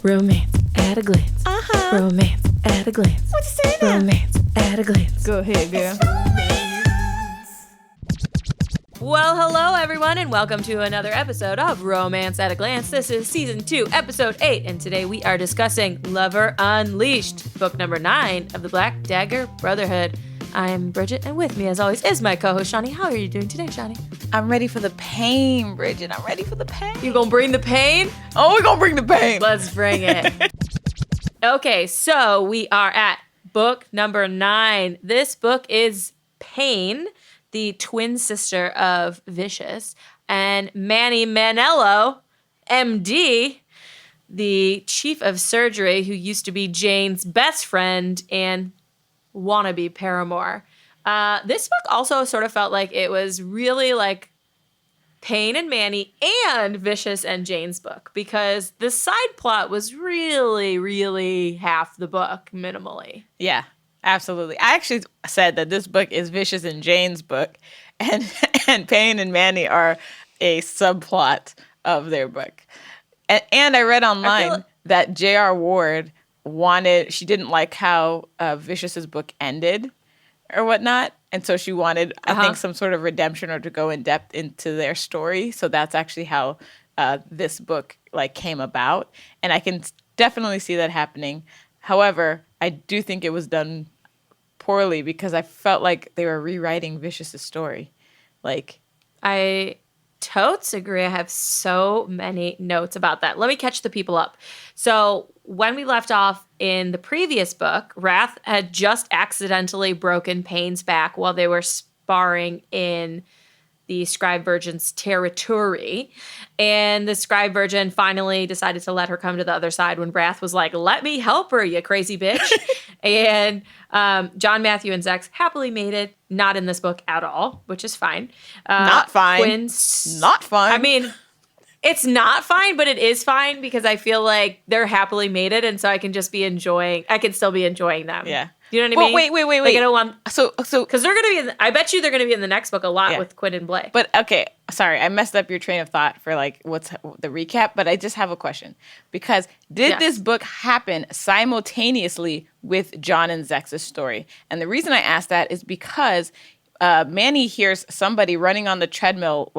Romance at a glance. Romance at a glance. What you say now? Romance at a glance. Go ahead, girl. Well, hello everyone, and welcome to another episode of Romance at a Glance. This is Season 2, Episode 8, and today we are discussing Lover Unleashed, book number 9 of the Black Dagger Brotherhood. I'm Bridget, and with me, as always, is my co-host, Shawnee. How are you doing today, Shawnee? I'm ready for the pain, Bridget. I'm ready for the pain. You gonna bring the pain? Oh, we're gonna bring the pain. Let's bring it. Okay, so we are at book number 9. This book is Payne, the twin sister of Vicious, and Manny Manello, MD, the chief of surgery who used to be Jane's best friend and wannabe paramour. This book also sort of felt like it was really like Payne and Manny and Vicious and Jane's book, because the side plot was really half the book minimally. Yeah, absolutely. I actually said that this book is Vicious and Jane's book, and Payne and Manny are a subplot of their book. And I read online that J.R. Ward she didn't like how Vicious's book ended or whatnot. And so she wanted, I think, some sort of redemption or to go in depth into their story. So that's actually how this book came about. And I can definitely see that happening. However, I do think it was done poorly because I felt like they were rewriting Vicious's story. I totes agree. I have so many notes about that. Let me catch the people up. So when we left off in the previous book, Rehv had just accidentally broken Payne's back while they were sparring in the Scribe Virgin's territory. And the Scribe Virgin finally decided to let her come to the other side when Rehv was like, "Let me help her, you crazy bitch." And John, Matthew, and Zex happily mated. Not in this book at all, which is fine. Not fine. Not fine. I mean, it's not fine, but it is fine because I feel like they're happily mated, and so I can still be enjoying them. Yeah. You know what I mean? Wait. Like, I don't want, So because they're going to be, I bet you they're going to be in the next book a lot with Quinn and Blake. But okay, sorry, I messed up your train of thought for what's the recap, but I just have a question. Because did this book happen simultaneously with John and Zex's story? And the reason I asked that is because Manny hears somebody running on the treadmill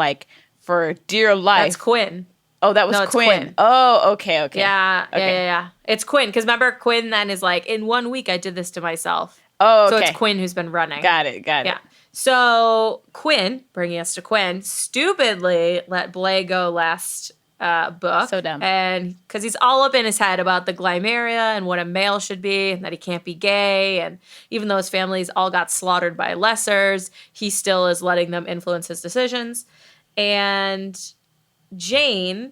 for dear life. That's Quinn. Oh, that was Quinn. Oh, okay. Yeah. It's Quinn, because remember, Quinn then is like, in 1 week I did this to myself. Oh, okay. So it's Quinn who's been running. Got it. Yeah. So Quinn, bringing us to Quinn, stupidly let Blay go last book. So dumb. And because he's all up in his head about the Glymeria and what a male should be and that he can't be gay. And even though his families all got slaughtered by lessers, he still is letting them influence his decisions. And Jane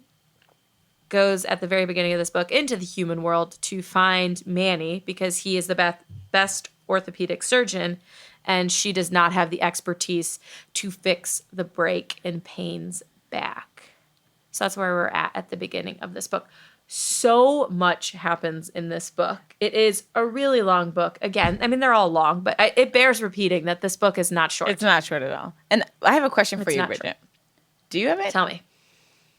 goes at the very beginning of this book into the human world to find Manny because he is the best orthopedic surgeon, and she does not have the expertise to fix the break in Payne's back. So that's where we're at the beginning of this book. So much happens in this book. It is a really long book. Again, I mean, they're all long, but it bears repeating that this book is not short. It's not short at all. And I have a question for you, Bridget. Short. Do you have it? Tell me.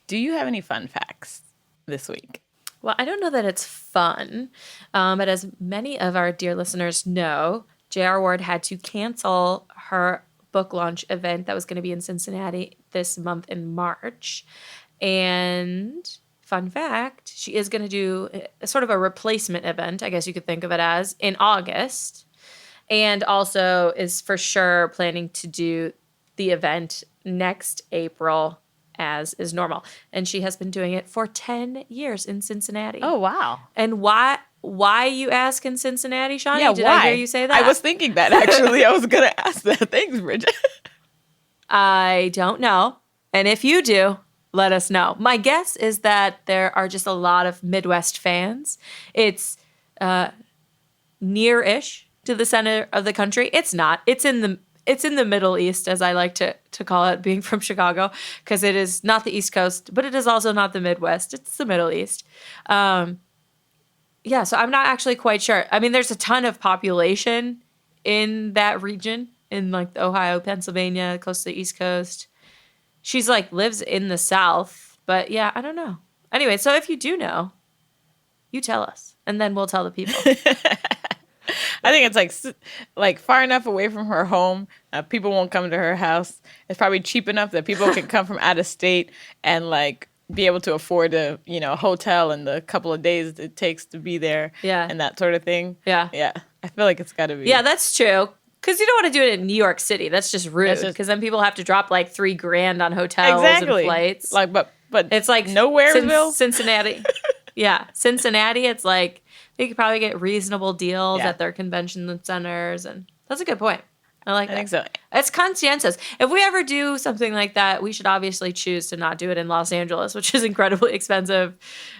Do you have any fun facts this week? Well, I don't know that it's fun, but as many of our dear listeners know, J.R. Ward had to cancel her book launch event that was going to be in Cincinnati this month in March. And fun fact, she is going to do a sort of a replacement event, I guess you could think of it as, in August. And also is for sure planning to do the event next April as is normal. And she has been doing it for 10 years in Cincinnati. Oh, wow. And why you ask in Cincinnati, Shawnee? Yeah, Did why? I hear you say that? I was thinking that, actually. I was going to ask that. Thanks, Bridget. I don't know. And if you do, let us know. My guess is that there are just a lot of Midwest fans. It's near-ish to the center of the country. It's not. It's in the Middle East, as I like to call it, being from Chicago, because it is not the East Coast, but it is also not the Midwest. It's the Middle East. So I'm not actually quite sure. I mean, there's a ton of population in that region, in Ohio, Pennsylvania, close to the East Coast. She's lives in the South, but yeah, I don't know. Anyway, so if you do know, You tell us, and then we'll tell the people. I think it's like far enough away from her home, people won't come to her house. It's probably cheap enough that people can come from out of state and like be able to afford a hotel and the couple of days it takes to be there. Yeah. And that sort of thing. Yeah. Yeah. I feel like it's got to be. Yeah, that's true. Because you don't want to do it in New York City. That's just rude. Because then people have to drop like $3,000 on hotels and flights. Like, but it's like Nowhereville, Cincinnati. Yeah, Cincinnati. It's like they could probably get reasonable deals at their convention centers, and that's a good point. I think so. It's conscientious. If we ever do something like that, we should obviously choose to not do it in Los Angeles, which is incredibly expensive,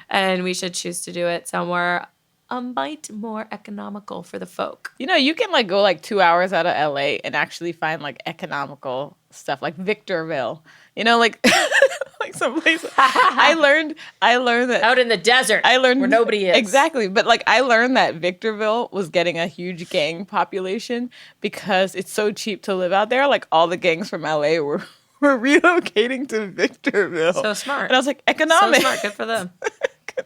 and we should choose to do it somewhere a mite more economical for the folk. You can like go like 2 hours out of LA and actually find like economical stuff, like Victorville. Like like someplace. I learned that Out in the desert, where nobody is. Exactly, but like I learned that Victorville was getting a huge gang population because it's so cheap to live out there. Like all the gangs from LA were relocating to Victorville. So smart. And I was like, economic. So smart. Good for them.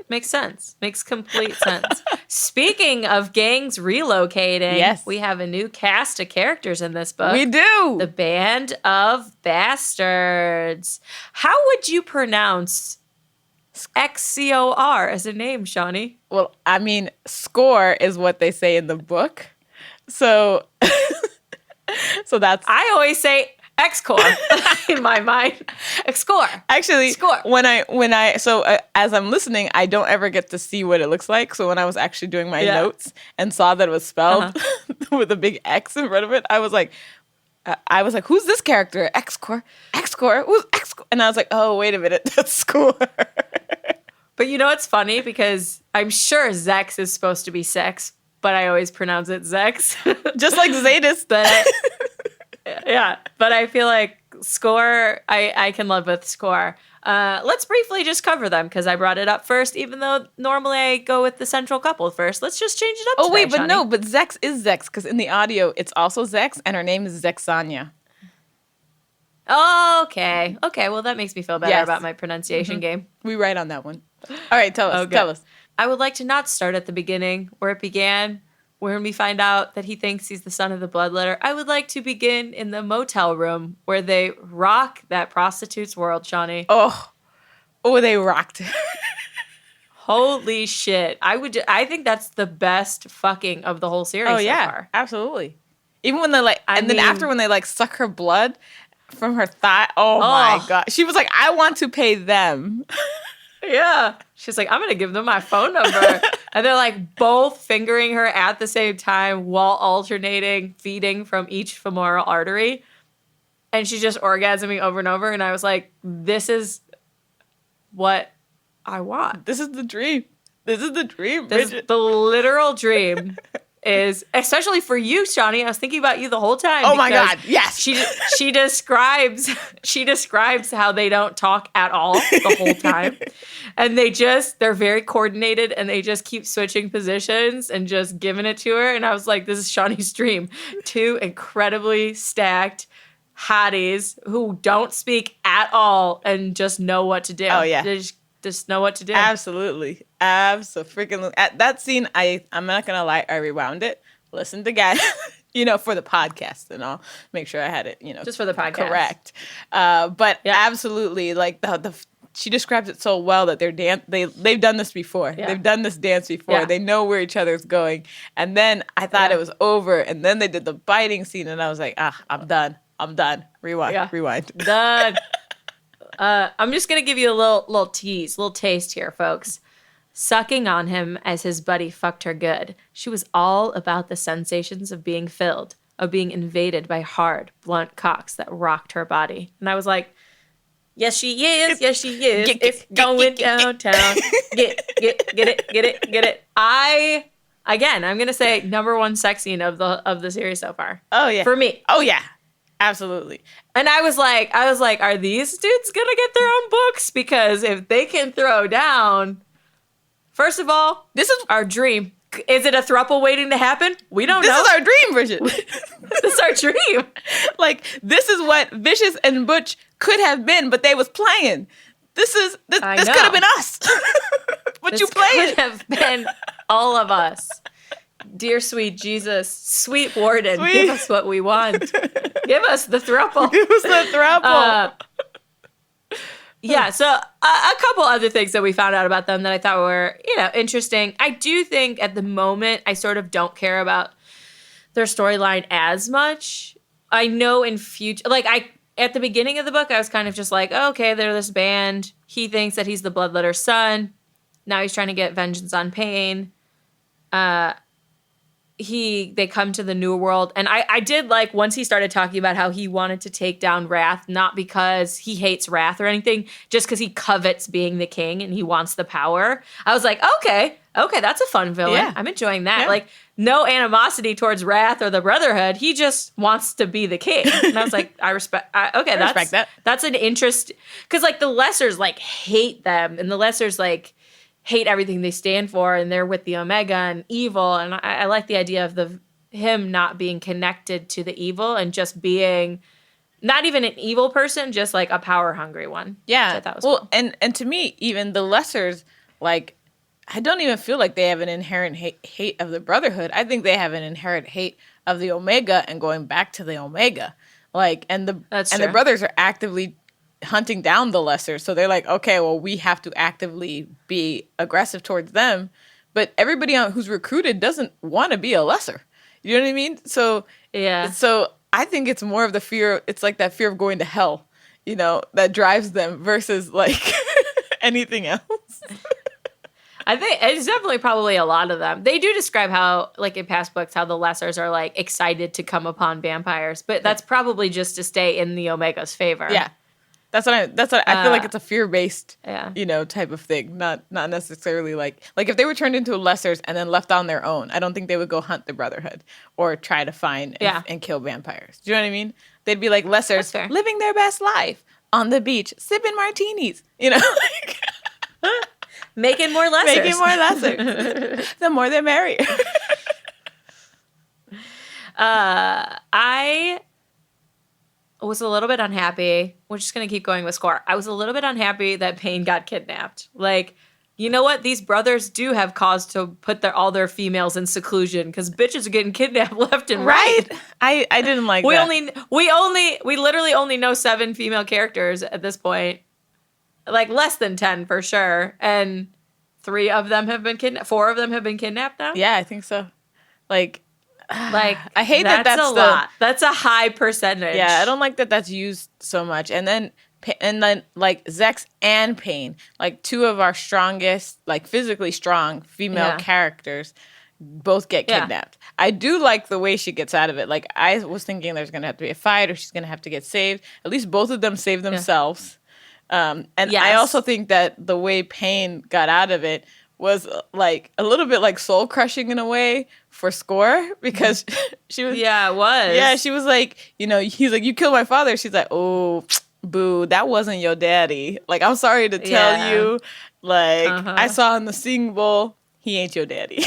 Makes sense. Makes complete sense. Speaking of gangs relocating, yes, we have a new cast of characters in this book. We do. The Band of Bastards. How would you pronounce XCOR as a name, Shawnee? Well, I mean, score is what they say in the book. So that's... I always say X-Core in my mind. X-Core. Actually, Score. As I'm listening, I don't ever get to see what it looks like. So when I was actually doing my notes and saw that it was spelled with a big X in front of it, I was like, who's this character? X-Core. X-Core. Who's X-Core? And I was like, oh, wait a minute. That's Score. But it's funny because I'm sure Zex is supposed to be sex, but I always pronounce it Zex. Just like Zetas. But I feel like Score, I can live with Score. Let's briefly just cover them because I brought it up first, even though normally I go with the central couple first. Let's just change it up. Oh, wait, but Shawnee. no, but Zex is Zex because in the audio, it's also Zex and her name is Zexania. Okay, well, that makes me feel better about my pronunciation game. We write on that one. All right, tell us. I would like to not start at the beginning where it began, when we find out that he thinks he's the son of the bloodletter. I would like to begin in the motel room where they rock that prostitute's world, Shawnee. Oh, they rocked it. Holy shit. I think that's the best fucking of the whole series so far. Absolutely. Even when they after when they suck her blood from her thigh. Oh my God. She was like, I want to pay them. Yeah. She's like, I'm going to give them my phone number. And they're like both fingering her at the same time while alternating feeding from each femoral artery. And she's just orgasming over and over. And I was like, this is what I want. This is the dream. This is the dream. This is the literal dream. Is especially for you, Shawnee. I was thinking about you the whole time. Oh my God! Yes. She describes how they don't talk at all the whole time, and they're very coordinated, and they just keep switching positions and just giving it to her. And I was like, this is Shawnee's dream. Two incredibly stacked hotties who don't speak at all and just know what to do. Oh yeah. They just know what to do. Absolutely. Absolutely. At that scene, I'm not going to lie, I rewound it, listened again, for the podcast and all. Make sure I had it, just for the podcast. Correct. But absolutely, like she describes it so well that they've done this before. Yeah. They've done this dance before. Yeah. They know where each other's going. And then I thought it was over. And then they did the biting scene and I was like, I'm done. Rewind. Done. I'm just going to give you a little tease, little taste here, folks. Sucking on him as his buddy fucked her good. She was all about the sensations of being filled, of being invaded by hard, blunt cocks that rocked her body. And I was like, yes, she is. Yes, she is. It's going downtown. Get it. I'm going to say number one sex scene of the series so far. Oh, yeah. For me. Oh, yeah. Absolutely. And I was like, are these dudes going to get their own books? Because if they can throw down, first of all, this is our dream. Is it a throuple waiting to happen? We don't know. This is our dream, Bridget. This is our dream. This is what Vicious and Butch could have been, but they was playing. This could have been us. But This you play could it. have been all of us. Dear sweet Jesus, sweet warden, Sweet. give us what we want. Give us the throuple. Give us the throuple. Yeah, so a couple other things that we found out about them that I thought were, interesting. I do think at the moment I sort of don't care about their storyline as much. I know in future, at the beginning of the book, I was kind of just like, oh, okay, they're this band. He thinks that he's the bloodletter's son. Now he's trying to get vengeance on Payne. They come to the New World, and I did like once he started talking about how he wanted to take down Wrath, not because he hates Wrath or anything, just because he covets being the king and he wants the power. I was like, okay, that's a fun villain. Yeah. I'm enjoying that. Yeah. Like, no animosity towards Wrath or the Brotherhood. He just wants to be the king. And I was like, I respect that. That's an interest, because like the Lessers like hate them, and the Lessers like hate everything they stand for, and they're with the Omega and evil. And I like the idea of him not being connected to the evil and just being not even an evil person, just like a power hungry one. Yeah. That was cool. And to me, even the Lessers, like, I don't even feel like they have an inherent hate of the Brotherhood. I think they have an inherent hate of the Omega and going back to the Omega. Like, the brothers are actively hunting down the Lessers. So they're like, okay, well, we have to actively be aggressive towards them. But everybody who's recruited doesn't want to be a Lesser. You know what I mean? So yeah. So I think it's more of the fear. It's like that fear of going to hell, that drives them versus like anything else. I think it's definitely probably a lot of them. They do describe how, like in past books, how the Lessers are like excited to come upon vampires, but that's probably just to stay in the Omega's favor. Yeah, that's what I feel like. It's a fear-based, type of thing, not necessarily like if they were turned into Lessers and then left on their own. I don't think they would go hunt the Brotherhood or try to find and kill vampires. Do you know what I mean? They'd be like Lessers living their best life on the beach, sipping martinis. Making more Lessers. Making more Lessers. The more the merrier. I was a little bit unhappy. We're just going to keep going with score. I was a little bit unhappy that Payne got kidnapped. Like, you know what? These brothers do have cause to put all their females in seclusion, because bitches are getting kidnapped left and right. I didn't like that. We literally only know 7 female characters at this point. Like less than 10 for sure. And 3 of them have been kidnapped. 4 of them have been kidnapped now. Yeah, I think so. Like I hate that's a lot. That's a high percentage. Yeah, I don't like that that's used so much. And then like Zex and Payne, like 2 of our strongest, like physically strong female characters, both get kidnapped. I do like the way she gets out of it. Like, I was thinking there's gonna have to be a fight, or she's gonna have to get saved. At least both of them save themselves. I also think that the way Payne got out of it was like a little bit like soul crushing in a way for Score, because she was. Yeah, it was. Yeah, she was like, he's like, you killed my father. She's like, oh, boo, that wasn't your daddy. Like, I'm sorry to tell you. Like, I saw in the Singing Bowl, he ain't your daddy.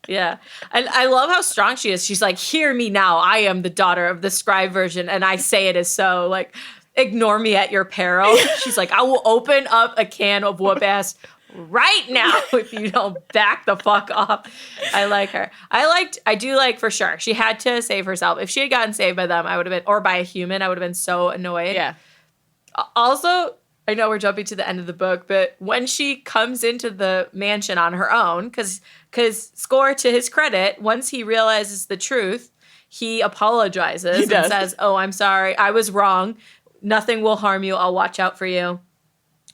Yeah. And I love how strong she is. She's like, hear me now. I am the daughter of the scribe version, and I say it as so. Like, ignore me at your peril. She's like, I will open up a can of whoop ass right now if you don't back the fuck off. I like her. I do like for sure. She had to save herself. If she had gotten saved by them, I would have been, or by a human, I would have been so annoyed. Yeah. Also, I know we're jumping to the end of the book, but when she comes into the mansion on her own, because Score, to his credit, once he realizes the truth, he apologizes and says, oh, I'm sorry. I was wrong. Nothing will harm you. I'll watch out for you,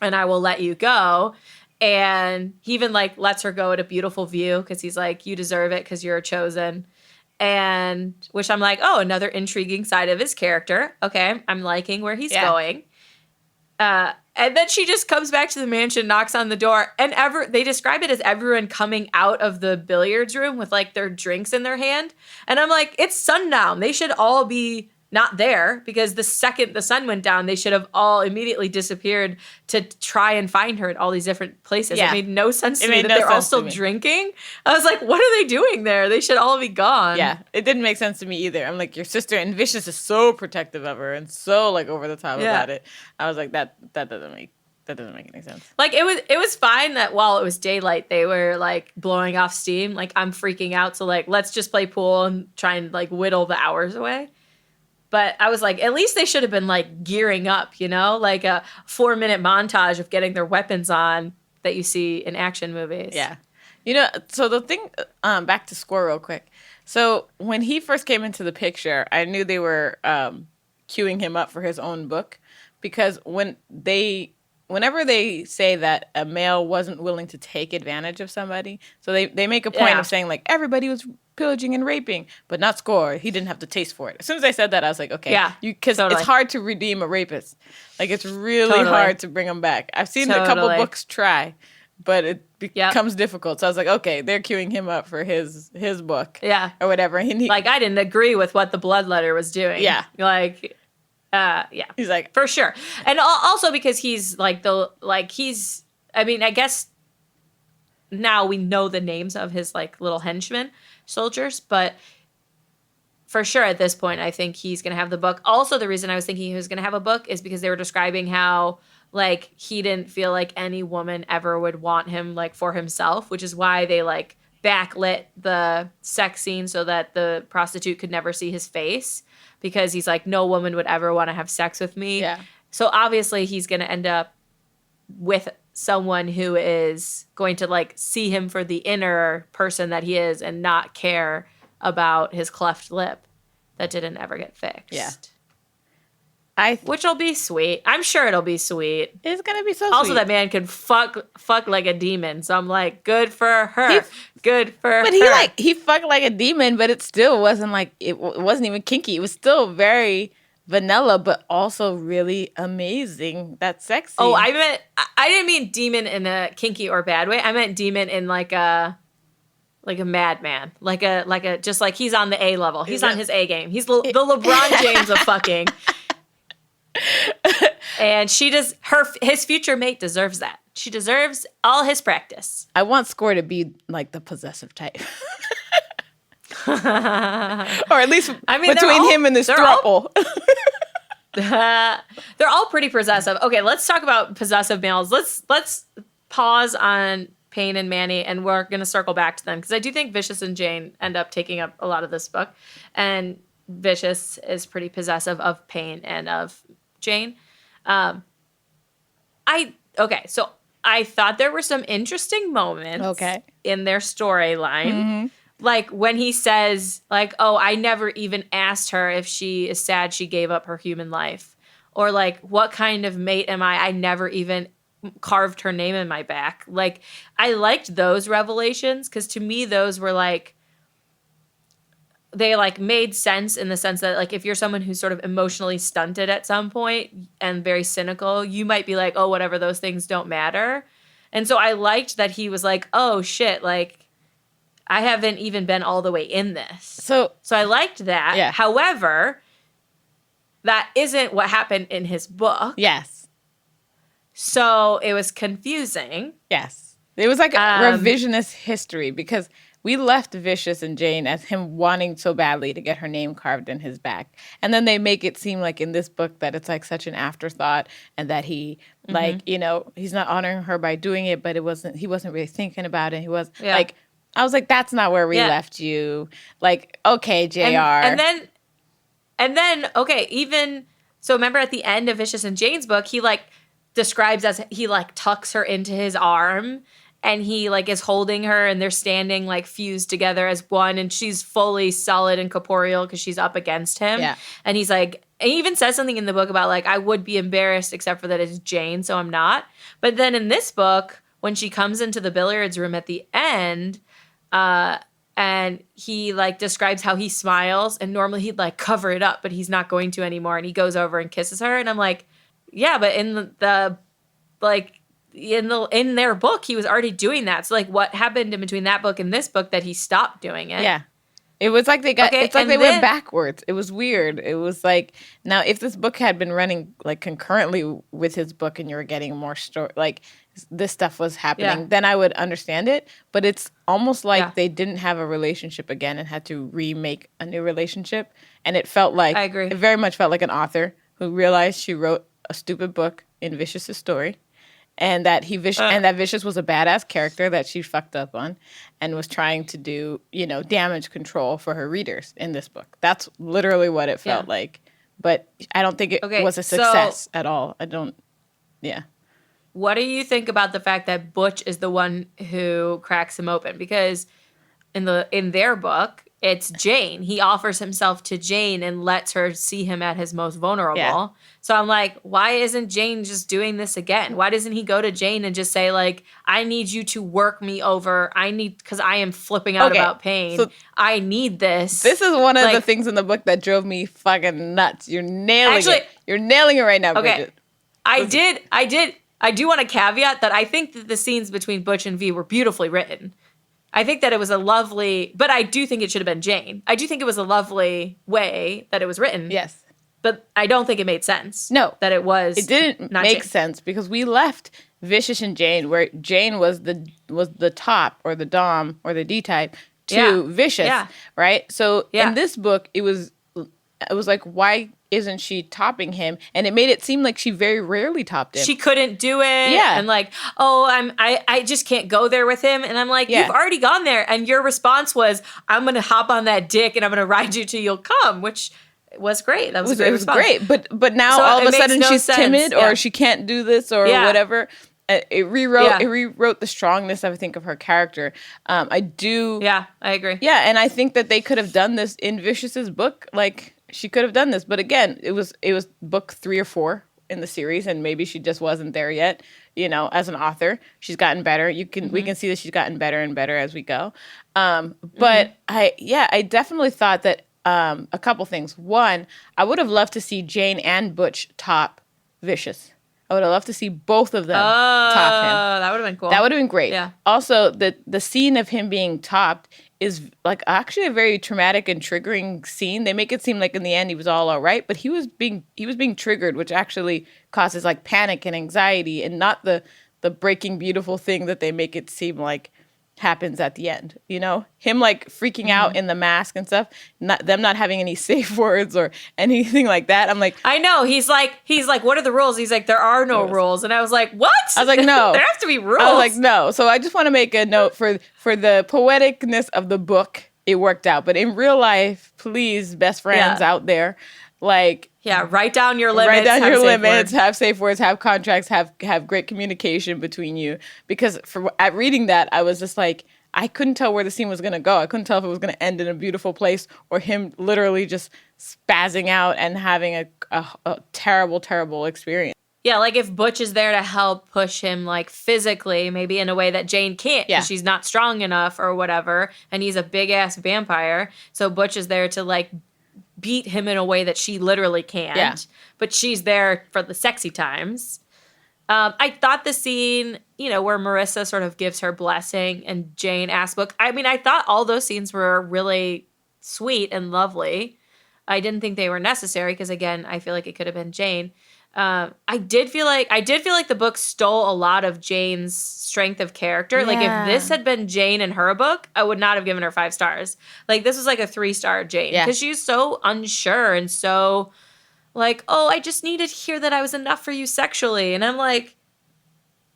and I will let you go. And he even like lets her go at a beautiful view, because he's like, you deserve it because you're chosen. And which I'm like, oh, another intriguing side of his character. Okay, I'm liking where he's going. And then she just comes back to the mansion, knocks on the door, and they describe it as everyone coming out of the billiards room with like their drinks in their hand. And I'm like, it's sundown. They should all be not there, because the second the sun went down, they should have all immediately disappeared to try and find her at all these different places. Yeah. It made no sense to me that they're all still drinking. I was like, what are they doing there? They should all be gone. Yeah, it didn't make sense to me either. I'm like, your sister, and Vicious is so protective of her and so like over the top about it. I was like, that That doesn't make any sense. Like it was fine that while it was daylight they were like blowing off steam. Like I'm freaking out, so like let's just play pool and try and like whittle the hours away. But I was like, at least they should have been like gearing up, you know, like a 4-minute montage of getting their weapons on that you see in action movies. Yeah. You know, so the thing, back to Score real quick. So when he first came into the picture, I knew they were queuing him up for his own book, because whenever they say that a male wasn't willing to take advantage of somebody, so they make a point of saying like everybody was pillaging and raping, but not Score. He didn't have the taste for it. As soon as I said that, I was like, okay, because it's hard to redeem a rapist. Like it's really hard to bring them back. I've seen a couple books try, but it becomes difficult. So I was like, okay, they're queuing him up for his book, or whatever. And like I didn't agree with what the Bloodletter was doing. Like. He's like, for sure. And also because he's like I mean, I guess now we know the names of his like little henchmen soldiers, but for sure at this point, I think he's going to have the book. Also, the reason I was thinking he was going to have a book is because they were describing how like he didn't feel like any woman ever would want him like for himself, which is why they like backlit the sex scene so that the prostitute could never see his face. Because he's like, no woman would ever want to have sex with me. Yeah. So obviously he's going to end up with someone who is going to like see him for the inner person that he is and not care about his cleft lip that didn't ever get fixed. Yeah. Which will be sweet. I'm sure it'll be sweet. It's going to be so also, sweet. That man can fuck like a demon. So I'm like, good for her. Good for her. But he fucked like a demon, but it still wasn't like, it wasn't even kinky. It was still very vanilla, but also really amazing. That's sexy. Oh, I didn't mean demon in a kinky or bad way. I meant demon in like a madman. Like a, just like he's on the A level. He's on his A game. He's the LeBron James of fucking. And his future mate deserves that. She deserves all his practice. I want Score to be like the possessive type. Or at least between him and this throuple. They're all pretty possessive. Okay, let's talk about possessive males. Let's pause on Payne and Manny, and we're going to circle back to them because I do think Vicious and Jane end up taking up a lot of this book. And Vicious is pretty possessive of Payne and of Jane. So I thought there were some interesting moments in their storyline. Mm-hmm. Like when he says, like, oh, I never even asked her if she is sad she gave up her human life. Or like, what kind of mate am I? I never even carved her name in my back. Like, I liked those revelations because to me those were like, they like made sense in the sense that like if you're someone who's sort of emotionally stunted at some point and very cynical, you might be like, oh, whatever, those things don't matter. And so I liked that he was like, oh shit, like I haven't even been all the way in this. So I liked that. Yeah. However, that isn't what happened in his book. Yes. So it was confusing. Yes. It was like a revisionist history because we left Vicious and Jane as him wanting so badly to get her name carved in his back. And then they make it seem like in this book that it's like such an afterthought and that he like, you know, he's not honoring her by doing it, but he wasn't really thinking about it. He was like, I was like, that's not where we left you. Like, okay, JR. And then, okay, even, so remember at the end of Vicious and Jane's book, he like describes as he like tucks her into his arm and he like is holding her and they're standing like fused together as one and she's fully solid and corporeal because she's up against him. Yeah. And he's like, and he even says something in the book about like, I would be embarrassed except for that it's Jane, so I'm not. But then in this book, when she comes into the billiards room at the end, and he like describes how he smiles and normally he'd like cover it up, but he's not going to anymore. And he goes over and kisses her. And I'm like, yeah, but in the like in their book, he was already doing that. So like what happened in between that book and this book that he stopped doing it? Yeah. It was like they got, it's like they went backwards. It was weird. It was like, now if this book had been running like concurrently with his book and you were getting more story, like this stuff was happening, then I would understand it. But it's almost like they didn't have a relationship again and had to remake a new relationship. And it felt like, I agree. It very much felt like an author who realized she wrote a stupid book in Vicious's story and that and that Vicious was a badass character that she fucked up on and was trying to do, damage control for her readers in this book. That's literally what it felt like. But I don't think it was a success at all. Yeah. What do you think about the fact that Butch is the one who cracks him open? Because in their book, it's Jane. He offers himself to Jane and lets her see him at his most vulnerable. Yeah. So I'm like, why isn't Jane just doing this again? Why doesn't he go to Jane and just say, like, I need you to work me over. because I am flipping out about Payne. So I need this. This is one of the things in the book that drove me fucking nuts. You're nailing it. You're nailing it right now, Bridget. I do want to caveat that I think that the scenes between Butch and V were beautifully written. I think that it was but I do think it should have been Jane. I do think it was a lovely way that it was written. Yes. But I don't think it made sense. No. That it was It didn't make sense because we left Vicious and Jane, where Jane was the top or the dom or the D type to Vicious, right? So in this book, it was like, why isn't she topping him? And it made it seem like she very rarely topped him. She couldn't do it. Yeah. And like, I just can't go there with him. And I'm like, you've already gone there. And your response was, I'm going to hop on that dick and I'm going to ride you till you'll come, which was great. That was a great response. It was great. But now all of a sudden she's timid or she can't do this or whatever. It rewrote the strongness, I think, of her character. I do. Yeah, I agree. Yeah, and I think that they could have done this in Vicious's book. Like, she could have done this, but again, it was book 3 or 4 in the series, and maybe she just wasn't there yet. As an author, she's gotten better. We can see that she's gotten better and better as we go. But I definitely thought that a couple things. One, I would have loved to see Jane and Butch top Vicious. I would have loved to see both of them top him. That would have been cool. That would have been great. Yeah. Also, the scene of him being topped is like actually a very traumatic and triggering scene. They make it seem like in the end he was all right, but he was being triggered, which actually causes like panic and anxiety, and not the breaking beautiful thing that they make it seem like happens at the end. Him like freaking out in the mask and stuff, them not having any safe words or anything like that. I'm like, I know. He's like, what are the rules? He's like, there are no rules. And I was like, what? I was like, no. There have to be rules. I was like, no. So I just want to make a note for the poeticness of the book. It worked out. But in real life, please, best friends out there, like, write down your limits. Write down your limits. Have safe words. Have contracts. Have great communication between you. Because at reading that, I was just like, I couldn't tell where the scene was going to go. I couldn't tell if it was going to end in a beautiful place or him literally just spazzing out and having a terrible, terrible experience. Yeah, like if Butch is there to help push him, like physically, maybe in a way that Jane can't because she's not strong enough or whatever, and he's a big ass vampire. So Butch is there to like beat him in a way that she literally can't. But she's there for the sexy times. I thought the scene, where Marissa sort of gives her blessing and Jane asks Book. I mean, I thought all those scenes were really sweet and lovely. I didn't think they were necessary because, again, I feel like it could have been Jane. I did feel like the book stole a lot of Jane's strength of character. Yeah. Like if this had been Jane in her book, I would not have given her 5 stars. Like this was like a 3-star Jane because she's so unsure and so like, oh, I just needed to hear that I was enough for you sexually. And I'm like,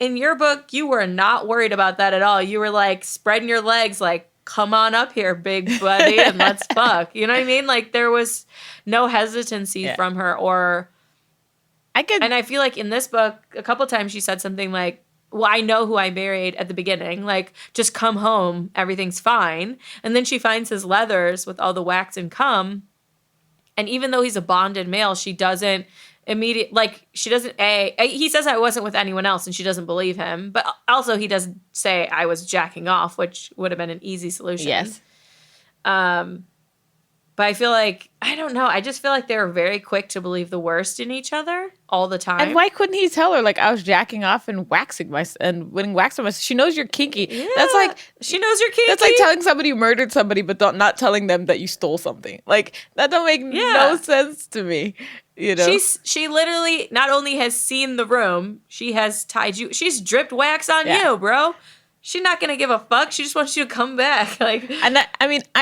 in your book, you were not worried about that at all. You were like spreading your legs like, come on up here, big buddy, and let's fuck. You know what I mean? Like there was no hesitancy from her and I feel like in this book, a couple times she said something like, well, I know who I married at the beginning. Like, just come home. Everything's fine. And then she finds his leathers with all the wax and cum. And even though he's a bonded male, she doesn't he says I wasn't with anyone else and she doesn't believe him. But also he doesn't say I was jacking off, which would have been an easy solution. Yes. But I feel like, I don't know, I just feel like they were very quick to believe the worst in each other all the time. And why couldn't he tell her, like, I was jacking off and waxing winning wax on myself? She knows you're kinky. Yeah, that's like, she knows you're kinky. That's like telling somebody you murdered somebody, but not telling them that you stole something. Like, that don't make no sense to me, She literally not only has seen the room, she has tied you, she's dripped wax on you, bro. She's not going to give a fuck. She just wants you to come back. I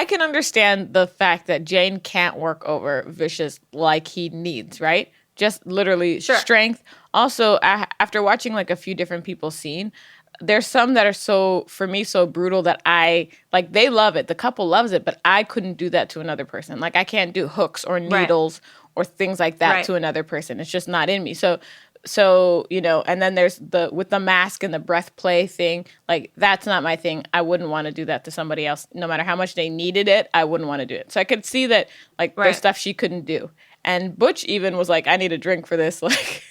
can understand the fact that Jane can't work over Vicious like he needs, right? just literally strength. Also, after watching like a few different people's scene, there's some that are so, for me, so brutal that I, like, they love it. The couple loves it, but I couldn't do that to another person. Like, I can't do hooks or needles or things like that to another person. It's just not in me. So, you know, and then there's with the mask and the breath play thing, like, that's not my thing. I wouldn't want to do that to somebody else. No matter how much they needed it, I wouldn't want to do it. So I could see that, like, there's stuff she couldn't do. And Butch even was like, I need a drink for this. Like,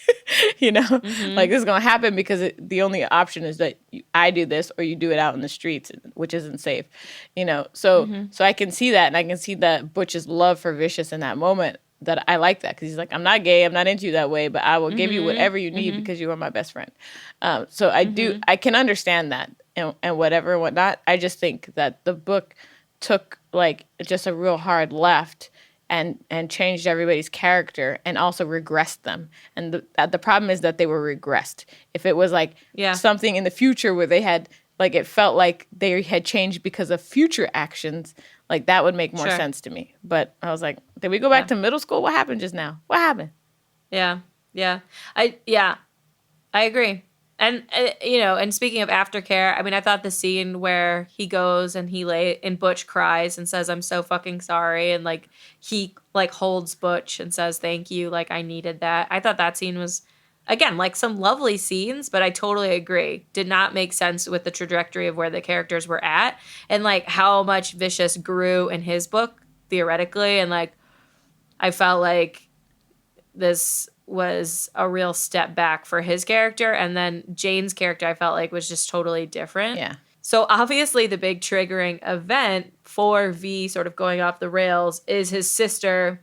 you know, like, this is going to happen because the only option is that I do this or you do it out in the streets, which isn't safe, you know? So I can see that. And I can see that Butch's love for Vicious in that moment, that I like that. Because he's like, I'm not gay. I'm not into you that way, but I will give you whatever you need because you are my best friend. So I can understand that and whatever and whatnot. I just think that the book took like just a real hard left and changed everybody's character and also regressed them. And the problem is that they were regressed. If it was like something in the future where they had, like, it felt like they had changed because of future actions, like, that would make more sense to me. But I was like, did we go back to middle school? What happened just now? What happened? Yeah. I agree. And, you know, and speaking of aftercare, I mean, I thought the scene where he goes and and Butch cries and says, I'm so fucking sorry. And, like, he, like, holds Butch and says, thank you. Like, I needed that. I thought that scene was, again, like, some lovely scenes, but I totally agree. Did not make sense with the trajectory of where the characters were at and, like, how much Vicious grew in his book, theoretically. And, like, I felt like this was a real step back for his character. And then Jane's character, I felt like, was just totally different. Yeah. So obviously the big triggering event for V sort of going off the rails is his sister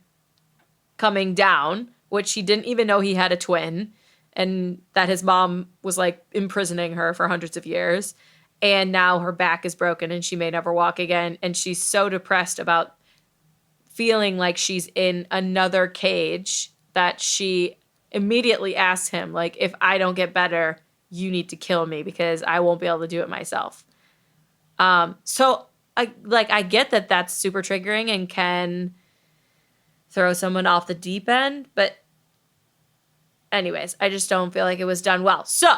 coming down, which he didn't even know he had a twin, and that his mom was, like, imprisoning her for hundreds of years. And now her back is broken and she may never walk again. And she's so depressed about feeling like she's in another cage that she immediately asks him, like, if I don't get better, you need to kill me because I won't be able to do it myself. So I get that that's super triggering and can throw someone off the deep end, but anyways, I just don't feel like it was done well. So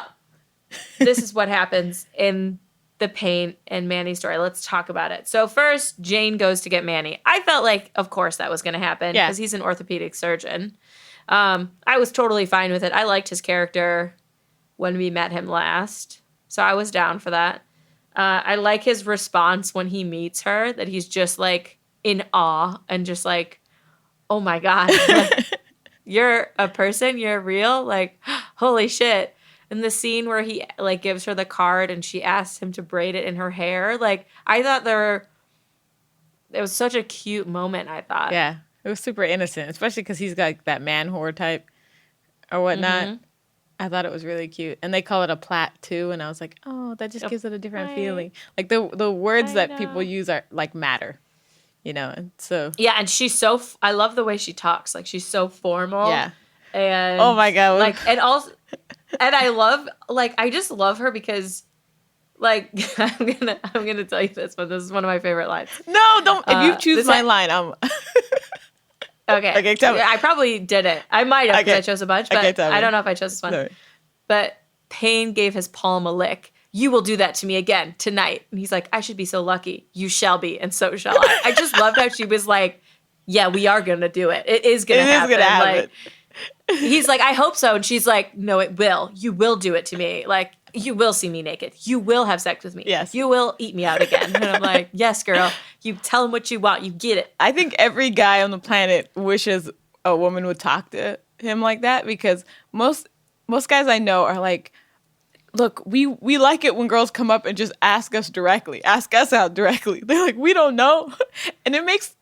this is what happens in the Payne and Manny story. Let's talk about it. So first, Jane goes to get Manny. I felt like, of course, that was going to happen because he's an orthopedic surgeon. I was totally fine with it. I liked his character when we met him last, so I was down for that. I like his response when he meets her, that he's just, like, in awe and just like, oh my God, like, you're a person, you're real, like, holy shit. And the scene where he, like, gives her the card and she asks him to braid it in her hair, like, I thought it was such a cute moment, I thought. Yeah. It was super innocent, especially because he's got, like, that man whore type or whatnot. I thought it was really cute. And they call it a plait, too. And I was like, oh, that just gives it a different feeling. Like, the words that people use are, like, matter, you know? And so. Yeah, and she's I love the way she talks. Like, she's so formal. Yeah. And. Oh, my God. Like, and also, and I love, like, I just love her because, like, I'm gonna tell you this, but this is one of my favorite lines. No, don't. If you choose my line, I'm. Okay, tell me. I probably didn't. I might have because I chose a bunch, but I don't know if I chose this one. No. But Payne gave his palm a lick. You will do that to me again tonight. And he's like, I should be so lucky. You shall be, and so shall I. I just loved how she was like, yeah, we are going to do it. It is going to happen. Like, he's like, I hope so. And she's like, no, it will. You will do it to me. Like, you will see me naked. You will have sex with me. Yes. You will eat me out again. And I'm like, yes, girl. You tell him what you want. You get it. I think every guy on the planet wishes a woman would talk to him like that, because most guys I know are like, look, we like it when girls come up and just ask us out directly. They're like, we don't know. And it makes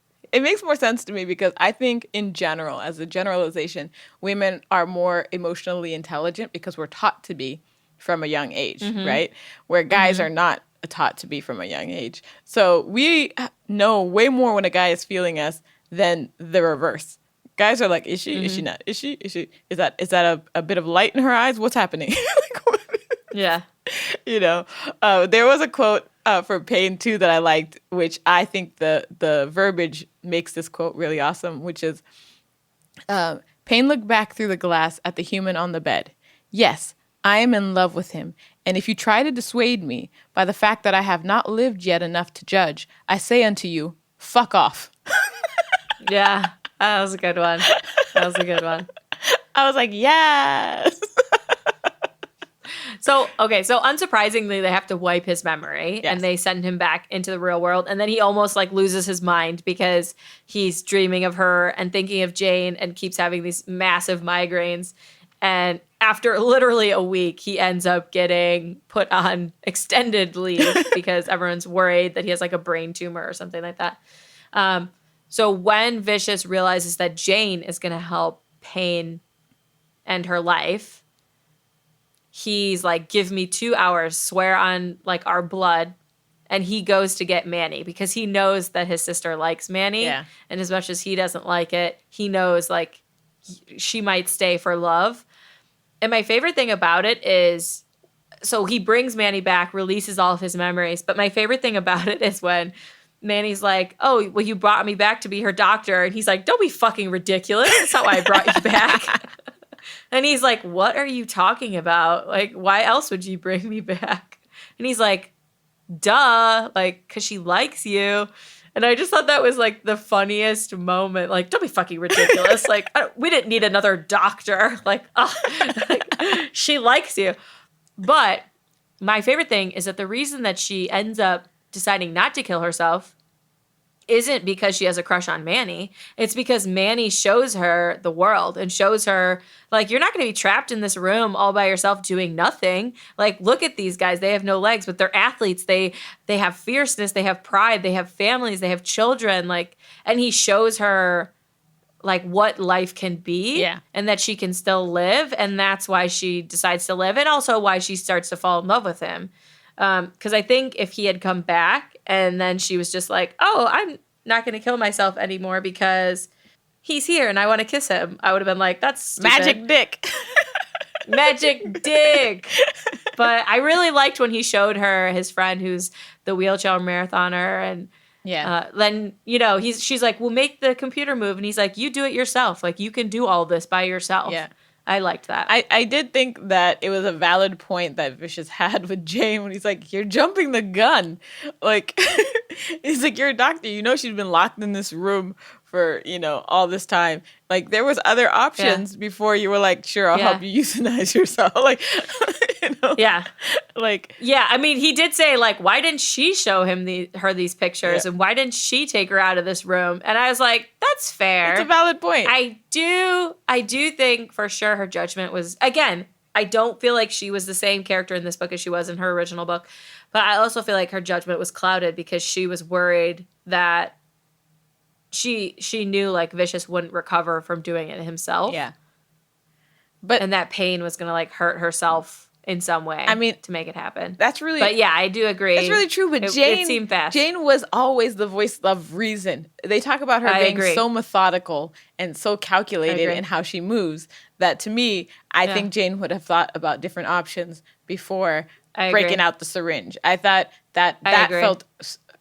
more sense to me because I think in general, as a generalization, women are more emotionally intelligent because we're taught to be from a young age, right? Where guys are not taught to be from a young age. So we know way more when a guy is feeling us than the reverse. Guys are like, is she? Is she not? Is she? Is that a bit of light in her eyes? What's happening? Yeah. You know, there was a quote for Payne too that I liked, which I think the verbiage makes this quote really awesome, which is, Payne looked back through the glass at the human on the bed. Yes, I am in love with him, and if you try to dissuade me by the fact that I have not lived yet enough to judge, I say unto you, fuck off. Yeah, that was a good one. That was a good one. I was like, yes. So unsurprisingly, they have to wipe his memory and they send him back into the real world. And then he almost like loses his mind because he's dreaming of her and thinking of Jane and keeps having these massive migraines. And after literally a week, he ends up getting put on extended leave because everyone's worried that he has like a brain tumor or something like that. So when Vicious realizes that Jane is going to help Payne end her life, he's like, give me 2 hours, swear on like our blood. And he goes to get Manny because he knows that his sister likes Manny. Yeah. And as much as he doesn't like it, he knows like she might stay for love. And my favorite thing about it is, so he brings Manny back, releases all of his memories. But my favorite thing about it is when Manny's like, oh, well, you brought me back to be her doctor. And he's like, don't be fucking ridiculous. That's not why I brought you back. And he's like, what are you talking about? Like, why else would you bring me back? And he's like, duh, like, because she likes you. And I just thought that was like the funniest moment. Like, don't be fucking ridiculous. Like, we didn't need another doctor. Like, she likes you. But my favorite thing is that the reason that she ends up deciding not to kill herself isn't because she has a crush on Manny. It's because Manny shows her the world and shows her, like, you're not going to be trapped in this room all by yourself doing nothing. Like, look at these guys. They have no legs, but they're athletes. They have fierceness. They have pride. They have families. They have children. Like, and he shows her, like, what life can be and that she can still live. And that's why she decides to live, and also why she starts to fall in love with him. Because I think if he had come back and then she was just like, oh, I'm not going to kill myself anymore because he's here and I want to kiss him, I would have been like, that's stupid. Magic dick. Magic dick. But I really liked when he showed her his friend who's the wheelchair marathoner. And then, you know, she's like, well, make the computer move. And he's like, you do it yourself. Like, you can do all this by yourself. Yeah. I liked that. I did think that it was a valid point that Vicious had with Jane when he's like, you're jumping the gun. Like, he's like, you're a doctor. You know she's been locked in this room for, you know, all this time. Like, there was other options before you were like, sure, I'll help you euthanize yourself. Like, you know? Yeah. Like. Yeah, I mean, he did say, like, why didn't she show her these pictures? And why didn't she take her out of this room? And I was like, that's fair. It's a valid point. I do think for sure her judgment was, again, I don't feel like she was the same character in this book as she was in her original book. But I also feel like her judgment was clouded because she was worried that she knew, like, Vicious wouldn't recover from doing it himself. Yeah. And that Payne was going to, like, hurt herself in some way, I mean, to make it happen. That's really... But yeah, I do agree. That's really true. But Jane... It seemed fast. Jane was always the voice of reason. They talk about her being so methodical and so calculated in how she moves that, to me, I think Jane would have thought about different options before breaking out the syringe. I thought that felt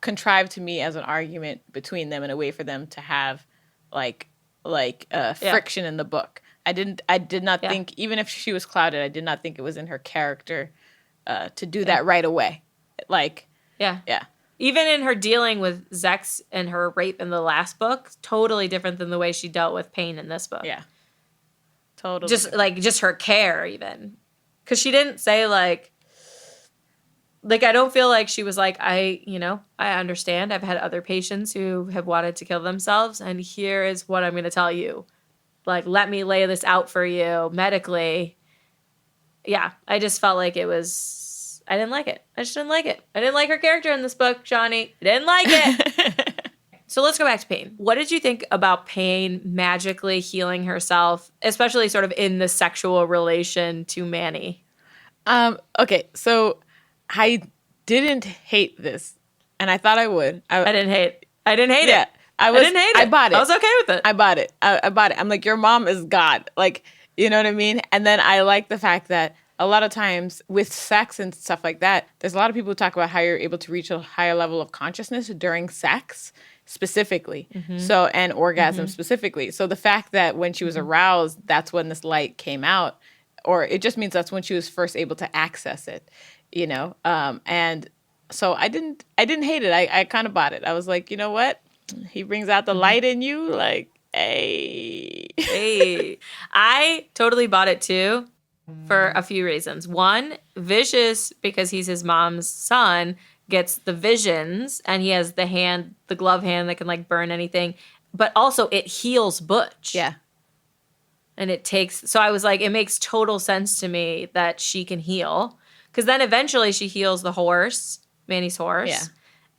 contrived to me as an argument between them and a way for them to have friction in the book. I did not think, even if she was clouded, I did not think it was in her character to do that right away. Like, yeah. Even in her dealing with Zex and her rape in the last book, totally different than the way she dealt with Payne in this book. Yeah. Totally. Just her care, even. Because she didn't say, like, I don't feel like she was like, I understand. I've had other patients who have wanted to kill themselves, and here is what I'm going to tell you. Like, let me lay this out for you medically. Yeah, I just felt like it was... I didn't like it. I just didn't like it. I didn't like her character in this book, Johnny. I didn't like it. So let's go back to Payne. What did you think about Payne magically healing herself, especially sort of in the sexual relation to Manny? Okay, so I didn't hate this, and I thought I would. I didn't hate it. I didn't hate it. I bought it. I was okay with it. I bought it. I'm like, your mom is God. Like, you know what I mean? And then I like the fact that a lot of times with sex and stuff like that, there's a lot of people who talk about how you're able to reach a higher level of consciousness during sex specifically. So, and orgasm specifically. So the fact that when she was aroused, that's when this light came out, or it just means that's when she was first able to access it, you know? And so I didn't hate it. I kind of bought it. I was like, you know what? He brings out the light in you, like, hey. Hey, I totally bought it too for a few reasons. One, Vicious, because he's his mom's son, gets the visions and he has the glove hand that can like burn anything. But also it heals Butch. Yeah. And so I was like, it makes total sense to me that she can heal. Because then eventually she heals the horse, Manny's horse. Yeah.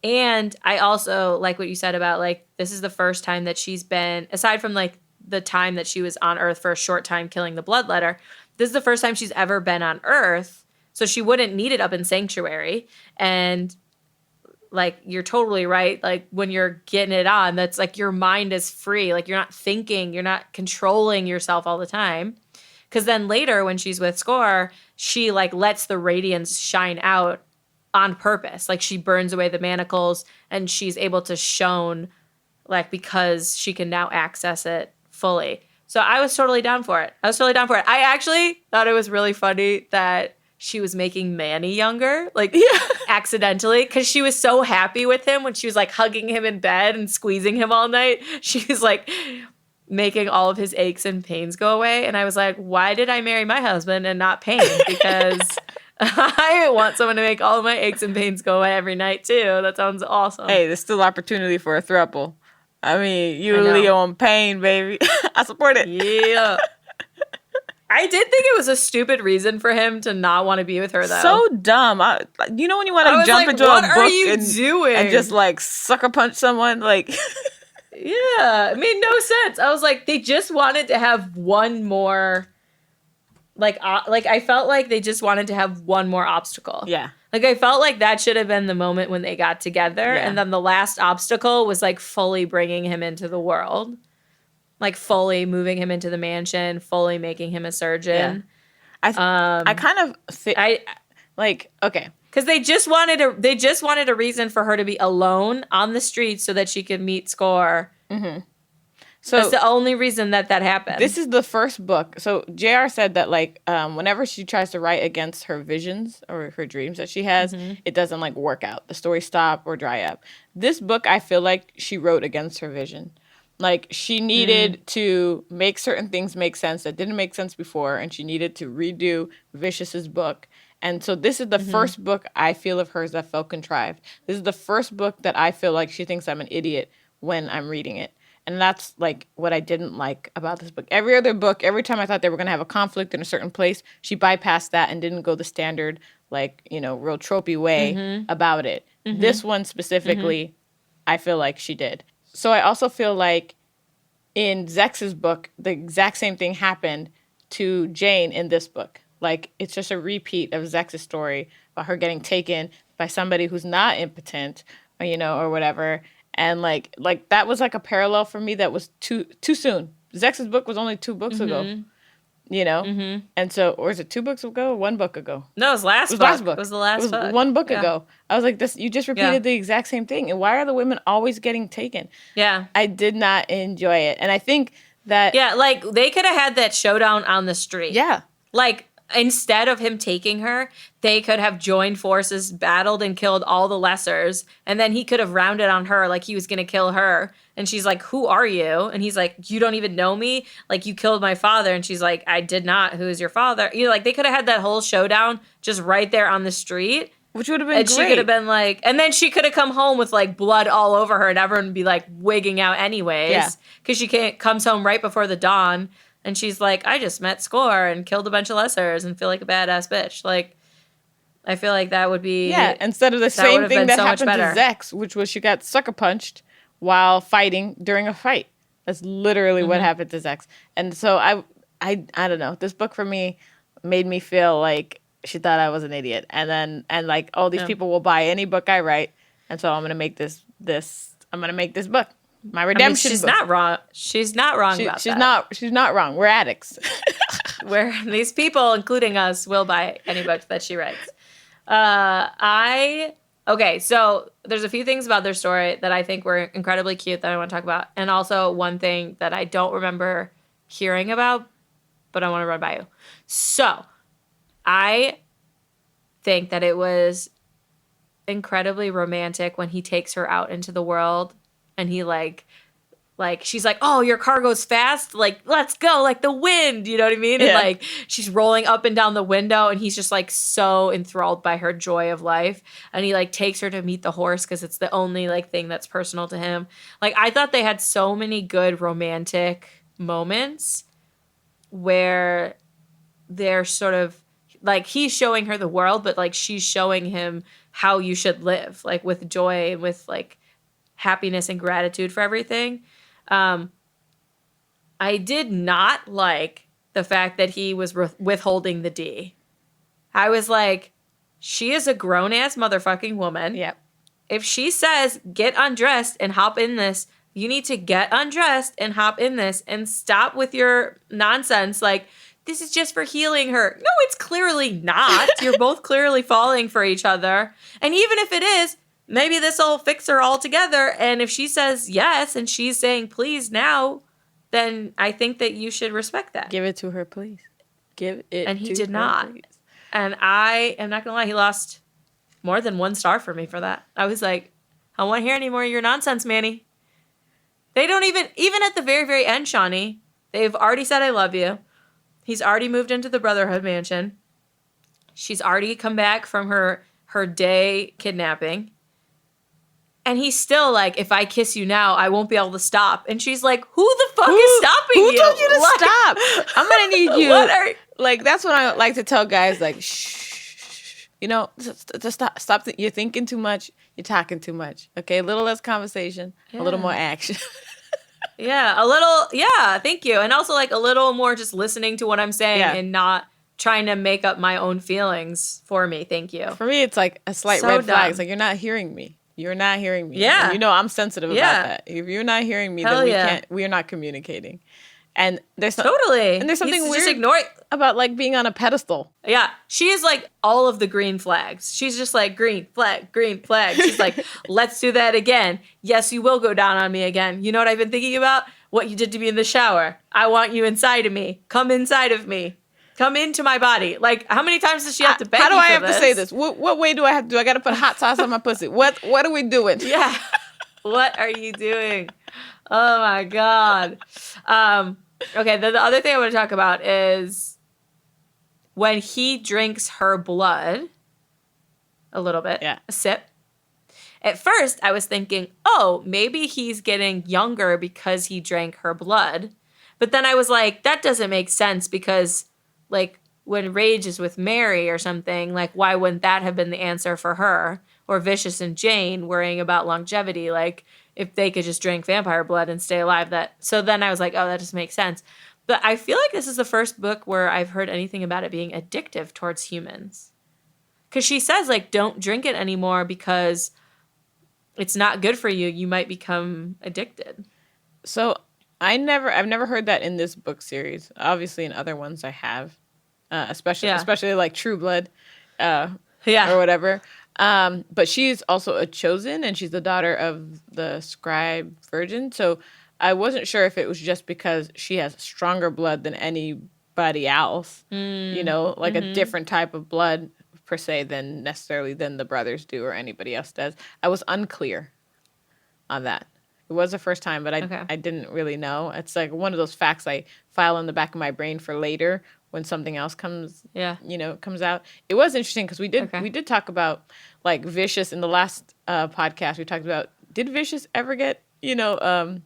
And I also like what you said about like, this is the first time that she's been, aside from like the time that she was on Earth for a short time killing the bloodletter, this is the first time she's ever been on Earth. So she wouldn't need it up in Sanctuary. And like, you're totally right. Like when you're getting it on, that's like your mind is free. Like you're not thinking, you're not controlling yourself all the time. Because then later when she's with Score, she like lets the radiance shine out on purpose. Like she burns away the manacles and she's able to shone like because she can now access it fully. So I was totally down for it. I actually thought it was really funny that she was making Manny younger, like accidentally, because she was so happy with him when she was like hugging him in bed and squeezing him all night. She was like making all of his aches and pains go away. And I was like, why did I marry my husband and not Payne? Because I want someone to make all of my aches and pains go away every night too. That sounds awesome. Hey, there's still opportunity for a throuple. I mean, you, Leo, and Payne, baby. I support it. Yeah. I did think it was a stupid reason for him to not want to be with her, though. So dumb. You know when you want to jump into a book doing? And just like sucker punch someone? Like, yeah, it made no sense. I was like, they just wanted to have one more. Like I felt like they just wanted to have one more obstacle. Yeah. Like I felt like that should have been the moment when they got together, Yeah. and then the last obstacle was like fully bringing him into the world. Like fully moving him into the mansion, fully making him a surgeon. Yeah. I kind of like, okay, because they just wanted a reason for her to be alone on the streets so that she could meet Score. Mm-hmm. So that's the only reason that happened. This is the first book. So JR said that like whenever she tries to write against her visions or her dreams that she has, it doesn't like work out. The story stop or dry up. This book, I feel like she wrote against her vision. Like, she needed to make certain things make sense that didn't make sense before, and she needed to redo Vicious's book. And so this is the first book I feel of hers that felt contrived. This is the first book that I feel like she thinks I'm an idiot when I'm reading it. And that's, like, what I didn't like about this book. Every other book, every time I thought they were going to have a conflict in a certain place, she bypassed that and didn't go the standard, like, you know, real tropey way about it. This one specifically, I feel like she did. So I also feel like in Zex's book, the exact same thing happened to Jane in this book. Like, it's just a repeat of Zex's story about her getting taken by somebody who's not impotent, or, you know, or whatever. And like that was like a parallel for me that was too soon. Zex's book was only 2 books ago, you know? And so, or is it 2 books ago or 1 book ago? No, it was last book. It was the last book. 1 book ago. I was like, this, you just repeated the exact same thing. And why are the women always getting taken? Yeah. I did not enjoy it. And I think that... Yeah, like, they could have had that showdown on the street. Yeah. Like, instead of him taking her, they could have joined forces, battled, and killed all the lessers. And then he could have rounded on her like he was going to kill her. And she's like, who are you? And he's like, you don't even know me? Like, you killed my father. And she's like, I did not. Who is your father? You know, like, they could have had that whole showdown just right there on the street. Which would have been great. And she could have been like, and then she could have come home with like blood all over her and everyone would be like wigging out anyways. Yeah. Because she comes home right before the dawn. And she's like, I just met Score and killed a bunch of lessers and feel like a badass bitch. Like, I feel like that would be... Yeah, instead of the same thing that happened to Zex, which was she got sucker punched while fighting during a fight. That's literally what happened to Zex. And so I don't know. This book for me made me feel like she thought I was an idiot. And like, oh, these people will buy any book I write. And so I'm going to make this book. My redemption book. She's not wrong. She's not wrong about that. She's not wrong. We're addicts. where these people, including us, will buy any book that she writes. Okay, so there's a few things about their story that I think were incredibly cute that I want to talk about. And also one thing that I don't remember hearing about, but I want to run by you. So I think that it was incredibly romantic when he takes her out into the world and he she's like, oh, your car goes fast. Like, let's go, like the wind. You know what I mean? Yeah. And she's rolling up and down the window and he's just so enthralled by her joy of life. And he takes her to meet the horse because it's the only thing that's personal to him. I thought they had so many good romantic moments where they're sort of he's showing her the world, but she's showing him how you should live, with joy and with happiness and gratitude for everything. I did not like the fact that he was withholding the D. I was like, she is a grown-ass motherfucking woman. Yep. If she says, get undressed and hop in this, you need to get undressed and hop in this and stop with your nonsense. This is just for healing her. No, it's clearly not. You're both clearly falling for each other. And even if it is, maybe this will fix her altogether. And if she says yes and she's saying please now, then I think that you should respect that. Give it to her, please. Give it And he to did her, not. please. And I am not going to lie, he lost more than 1 star for me for that. I was like, I don't want to hear any more of your nonsense, Manny. They don't even at the very, very end, Shawnee, they've already said I love you. He's already moved into the Brotherhood mansion. She's already come back from her day kidnapping. And he's still if I kiss you now, I won't be able to stop. And she's like, who the fuck is stopping you? Who told you to stop? I'm going to need you. That's what I like to tell guys, shh. Just stop. Stop. You're thinking too much. You're talking too much. Okay, a little less conversation, a little more action. Yeah, a little, thank you. And also a little more just listening to what I'm saying and not trying to make up my own feelings for me. Thank you. For me, it's a slight red flag. It's you're not hearing me. You're not hearing me. Yeah. And I'm sensitive about that. If you're not hearing me, then we're not communicating. And there's totally. And there's something weird about being on a pedestal. Yeah. She is all of the green flags. She's just green flag, green flag. She's let's do that again. Yes, you will go down on me again. You know what I've been thinking about? What you did to me in the shower. I want you inside of me. Come inside of me. Come into my body. How many times does she have to beg you for this? How do I have to say this? What way do I have to do? I got to put hot sauce on my pussy. What are we doing? Yeah. What are you doing? Oh, my God. Okay, the other thing I want to talk about is when he drinks her blood a little bit, a sip. At first, I was thinking, oh, maybe he's getting younger because he drank her blood. But then I was like, that doesn't make sense because when Rage is with Mary or something, why wouldn't that have been the answer for her? Or Vicious and Jane worrying about longevity, if they could just drink vampire blood and stay alive. So then I was like, oh, that just makes sense. But I feel like this is the first book where I've heard anything about it being addictive towards humans. Because she says, don't drink it anymore because it's not good for you. You might become addicted. So I've never heard that in this book series. Obviously, in other ones I have, especially True Blood, or whatever. But she's also a chosen, and she's the daughter of the scribe virgin. So I wasn't sure if it was just because she has stronger blood than anybody else, a different type of blood per se than the brothers do or anybody else does. I was unclear on that. It was the first time, but I didn't really know. It's one of those facts I file in the back of my brain for later when something else comes out. It was interesting because we did talk about Vicious in the last podcast. We talked about, did Vicious ever get mated?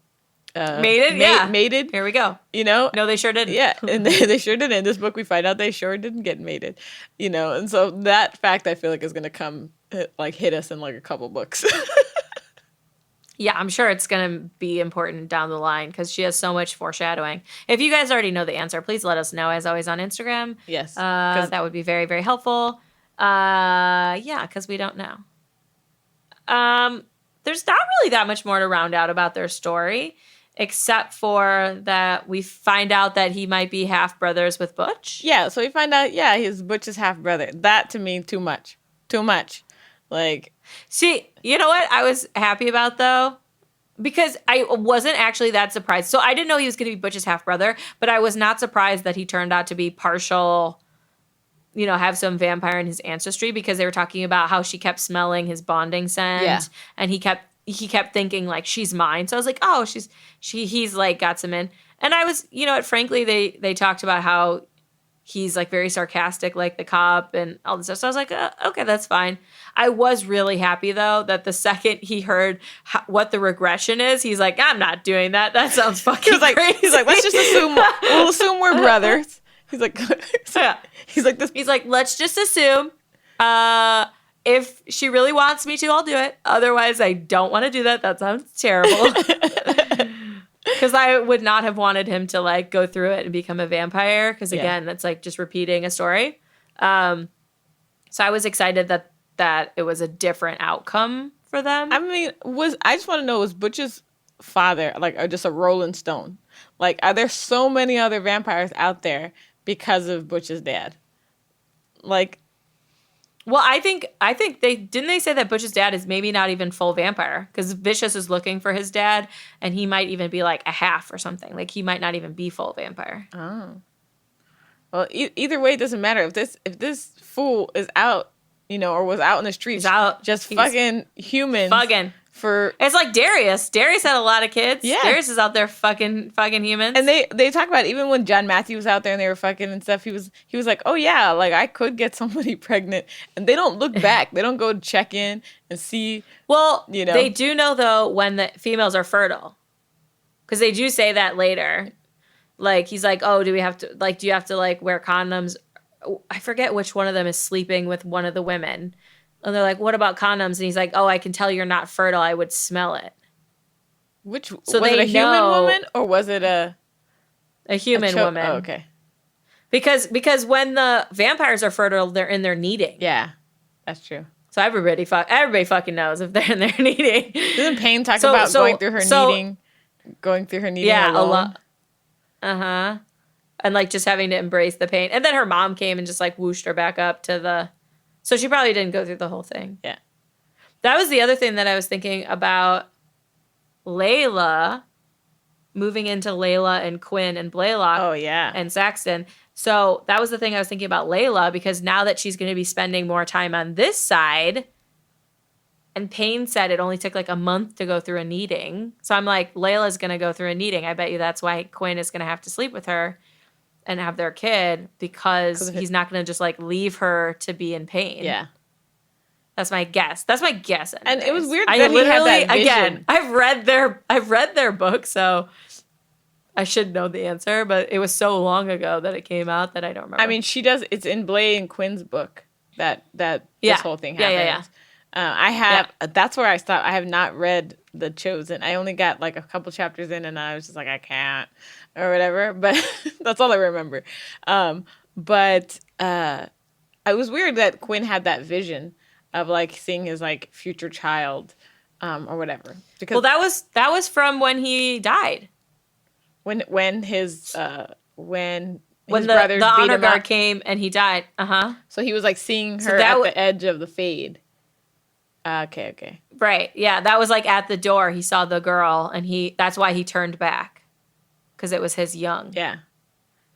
Mated? Here we go. No, they sure didn't. Yeah, and they sure didn't. In this book, we find out they sure didn't get mated. And so that fact I feel like is going to come hit us in a couple books. Yeah, I'm sure it's going to be important down the line because she has so much foreshadowing. If you guys already know the answer, please let us know, as always, on Instagram. Yes. That would be very, very helpful. Because we don't know. There's not really that much more to round out about their story. except for that we find out that he might be half brothers with Butch. Yeah, so we find out, yeah, he's Butch's half brother. That to me, too much. Too much. Like, See, you know what I was happy about though? Because I wasn't actually that surprised. So I didn't know he was going to be Butch's half brother, but I was not surprised that he turned out to be partial, have some vampire in his ancestry, because they were talking about how she kept smelling his bonding scent. Yeah. And he kept thinking like, she's mine. So I was like, oh, he's like got some in. And I was, frankly, they talked about how he's like very sarcastic, like the cop and all this stuff. So I was like, okay, that's fine. I was really happy though that the second he heard what the regression is, he's like, I'm not doing that. That sounds fucking crazy. He's like, let's just we'll assume we're brothers. He's like, yeah. He's like, He's like, let's just assume. If she really wants me to, I'll do it. Otherwise, I don't want to do that. That sounds terrible. Because I would not have wanted him to like go through it and become a vampire. Because again, that's like just repeating a story. So I was excited that it was a different outcome for them. I mean, I just want to know, was Butch's father like just a Rolling Stone? Like, are there so many other vampires out there because of Butch's dad? Like, well, I think they say that Butch's dad is maybe not even full vampire, because Vicious is looking for his dad, and he might even be like a half or something. Like he might not even be full vampire. Oh, well, either way, it doesn't matter. If this fool is out, or was out in the streets, just fucking humans, It's like Darius. Darius had a lot of kids. Yeah. Darius is out there fucking humans. And they talk about, even when John Matthew was out there and they were fucking and stuff, he was like, oh yeah, like I could get somebody pregnant. And they don't look back. They don't go check in and see. Well, they do know though when the females are fertile, because they do say that later. Like he's like, oh, do you have to like wear condoms? I forget which one of them is sleeping with one of the women. And they're like, what about condoms? And he's like, oh, I can tell you're not fertile. I would smell it. Was it a human woman or was it a human woman? Oh, okay. Because when the vampires are fertile, they're in their kneading. Yeah, that's true. So everybody fucking knows if they're in their kneading. Doesn't Payne talk about going through her kneading yeah, alone? A lot. Uh-huh. And like just having to embrace the pain. And then her mom came and just like whooshed her back up to the... So she probably didn't go through the whole thing. Yeah. That was the other thing that I was thinking about Layla, moving into Layla and Quinn and Blaylock. Oh, yeah. And Saxton. So that was the thing I was thinking about Layla, because now that she's going to be spending more time on this side, and Payne said it only took like a month to go through a kneading. So I'm like, Layla's going to go through a kneading. I bet you that's why Quinn is going to have to sleep with her and have their kid, because he's not going to just like leave her to be in pain. Yeah. That's my guess. Anyways. And it was weird that he had that vision. Again, I've read their book, so I should know the answer, but it was so long ago that it came out that I don't remember. I mean, it's in Blay and Quinn's book that this whole thing happens. That's where I stopped. I have not read The Chosen. I only got like a couple chapters in and I was just like, I can't, or whatever, but that's all I remember. But it was weird that Quinn had that vision of like seeing his like future child, or whatever. Because that was from when he died. When his brothers the honor guard came and he died. So he was like seeing her at the edge of the fade. Okay. Right. Yeah, that was like at the door. He saw the girl, and that's why he turned back, because it was his young. Yeah.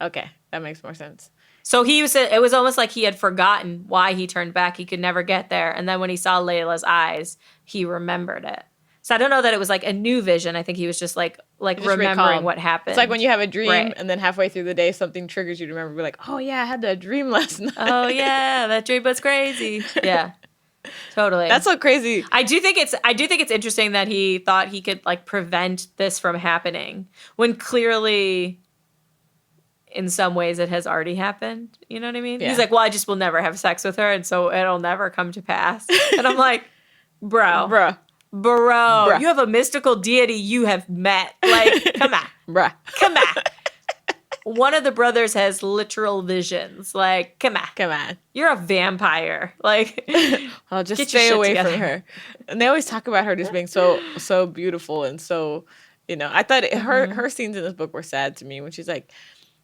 Okay, that makes more sense. So it was almost like he had forgotten why he turned back. He could never get there, and then when he saw Layla's eyes, he remembered it. So I don't know that it was like a new vision. I think he was just like remembering what happened. It's like when you have a dream and then halfway through the day something triggers you to remember. Be like, oh yeah, I had that dream last night. Oh yeah, that dream was crazy. Yeah. Totally. That's so crazy. I do think it's interesting that he thought he could like prevent this from happening, when clearly in some ways it has already happened. You know what I mean? Yeah. He's like, well, I just will never have sex with her, and so it'll never come to pass. And I'm like, bro, you have a mystical deity you have met. Like, come on. Come on. One of the brothers has literal visions. Like, come on. You're a vampire. Like, I'll just stay away from her. And they always talk about her just being so beautiful and so, I thought her scenes in this book were sad to me when she's like,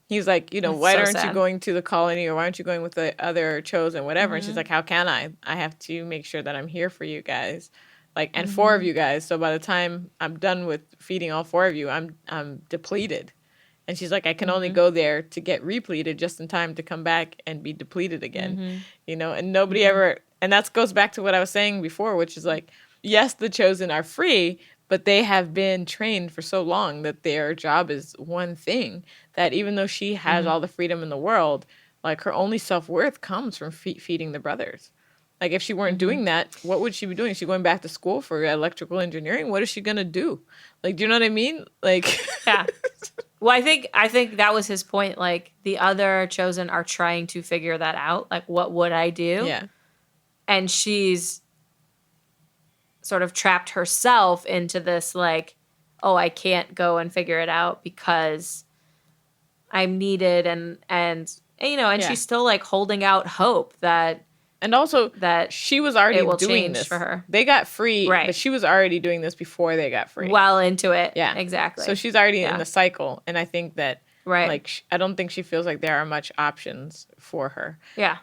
he's like, It's why so aren't you sad. going to the colony, or why aren't you going with the other chosen, whatever? And she's like, how can I? I have to make sure that I'm here for you guys, like, and 4 of you guys. So by the time I'm done with feeding all 4 of you, I'm depleted. And she's like, I can only go there to get repleted just in time to come back and be depleted again, and nobody ever, and that goes back to what I was saying before, which is like, yes, the chosen are free, but they have been trained for so long that their job is one thing, that even though she has all the freedom in the world, like, her only self-worth comes from feeding the brothers. Like, if she weren't doing that, what would she be doing? Is she going back to school for electrical engineering? What is she going to do? Like, do you know what I mean? Like, Yeah. Well, I think that was his point. Like, the other chosen are trying to figure that out. Like, what would I do? yeah. And she's sort of trapped herself into this, like, oh, I can't go and figure it out because I'm needed, and she's still, like, holding out hope that And also, that she was already it will doing change this for her. They got free, Right. but she was already doing this before they got free. well into it. Yeah, Exactly. So she's already Yeah. in the cycle, and I think that, Right. like, I don't think she feels like there are much options for her. Yeah.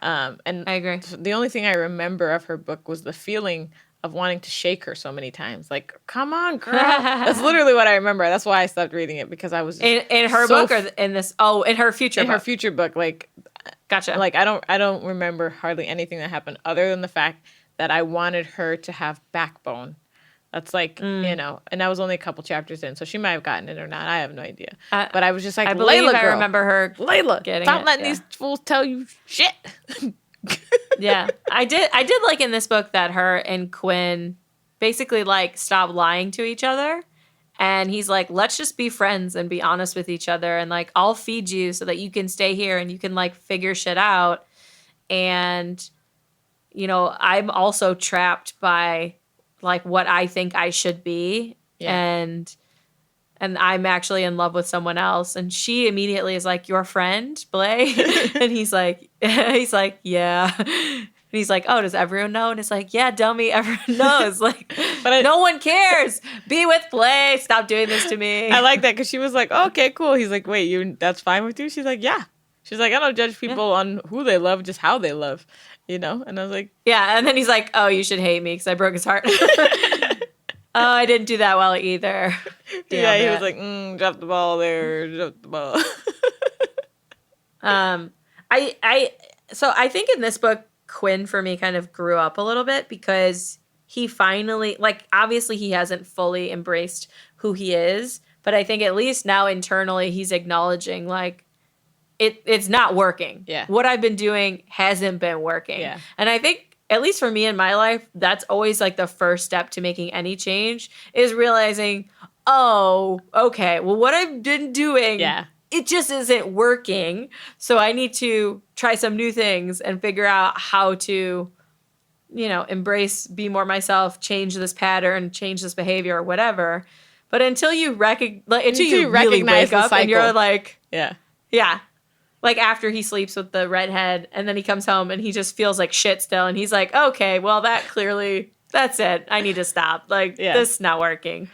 And I agree. the only thing I remember of her book was the feeling of wanting to shake her so many times. Like, come on, girl. That's literally what I remember. That's why I stopped reading it, because I was In her so book, or in this? Oh, in her future in book. her future book, like. Gotcha. Like, I don't remember hardly anything that happened other than the fact that I wanted her to have backbone. That's like, and that was only a couple chapters in, so she might have gotten it or not. I have no idea. But I was just like, I believe Layla, I girl, remember her Layla, getting stop it, letting yeah. these fools tell you shit. Yeah. I did like in this book that her and Quinn basically, like, stop lying to each other. And he's like, let's just be friends and be honest with each other. And, like, I'll feed you so that you can stay here and you can, like, figure shit out. And, I'm also trapped by, like, what I think I should be. Yeah. And I'm actually in love with someone else. And she immediately is like, your friend, Blay? And he's like, yeah. And he's like, oh, does everyone know? And it's like, yeah, dummy, everyone knows. Like, But no one cares. Be with Blay. Stop doing this to me. I like that, because she was like, oh, okay, cool. He's like, wait, that's fine with you? She's like, yeah. She's like, I don't judge people on who they love, just how they love, And I was like, Yeah. And then he's like, oh, you should hate me because I broke his heart. Oh, I didn't do that well either. yeah, he Damn was it. like, drop the ball there, drop the ball. So I think in this book, Quinn for me kind of grew up a little bit, because he finally, like, obviously he hasn't fully embraced who he is, but I think at least now internally he's acknowledging, like, it's not working. Yeah. What I've been doing hasn't been working. Yeah. And I think, at least for me in my life, that's always, like, the first step to making any change, is realizing, oh, okay, well, what I've been doing, it just isn't working. So I need to try some new things and figure out how to, embrace, be more myself, change this pattern, change this behavior, or whatever. But until you really recognize wake up the and you're cycle. like, Yeah. like, after he sleeps with the redhead and then he comes home and he just feels like shit still. And he's like, okay, well, that's it. I need to stop. Like, this is not working.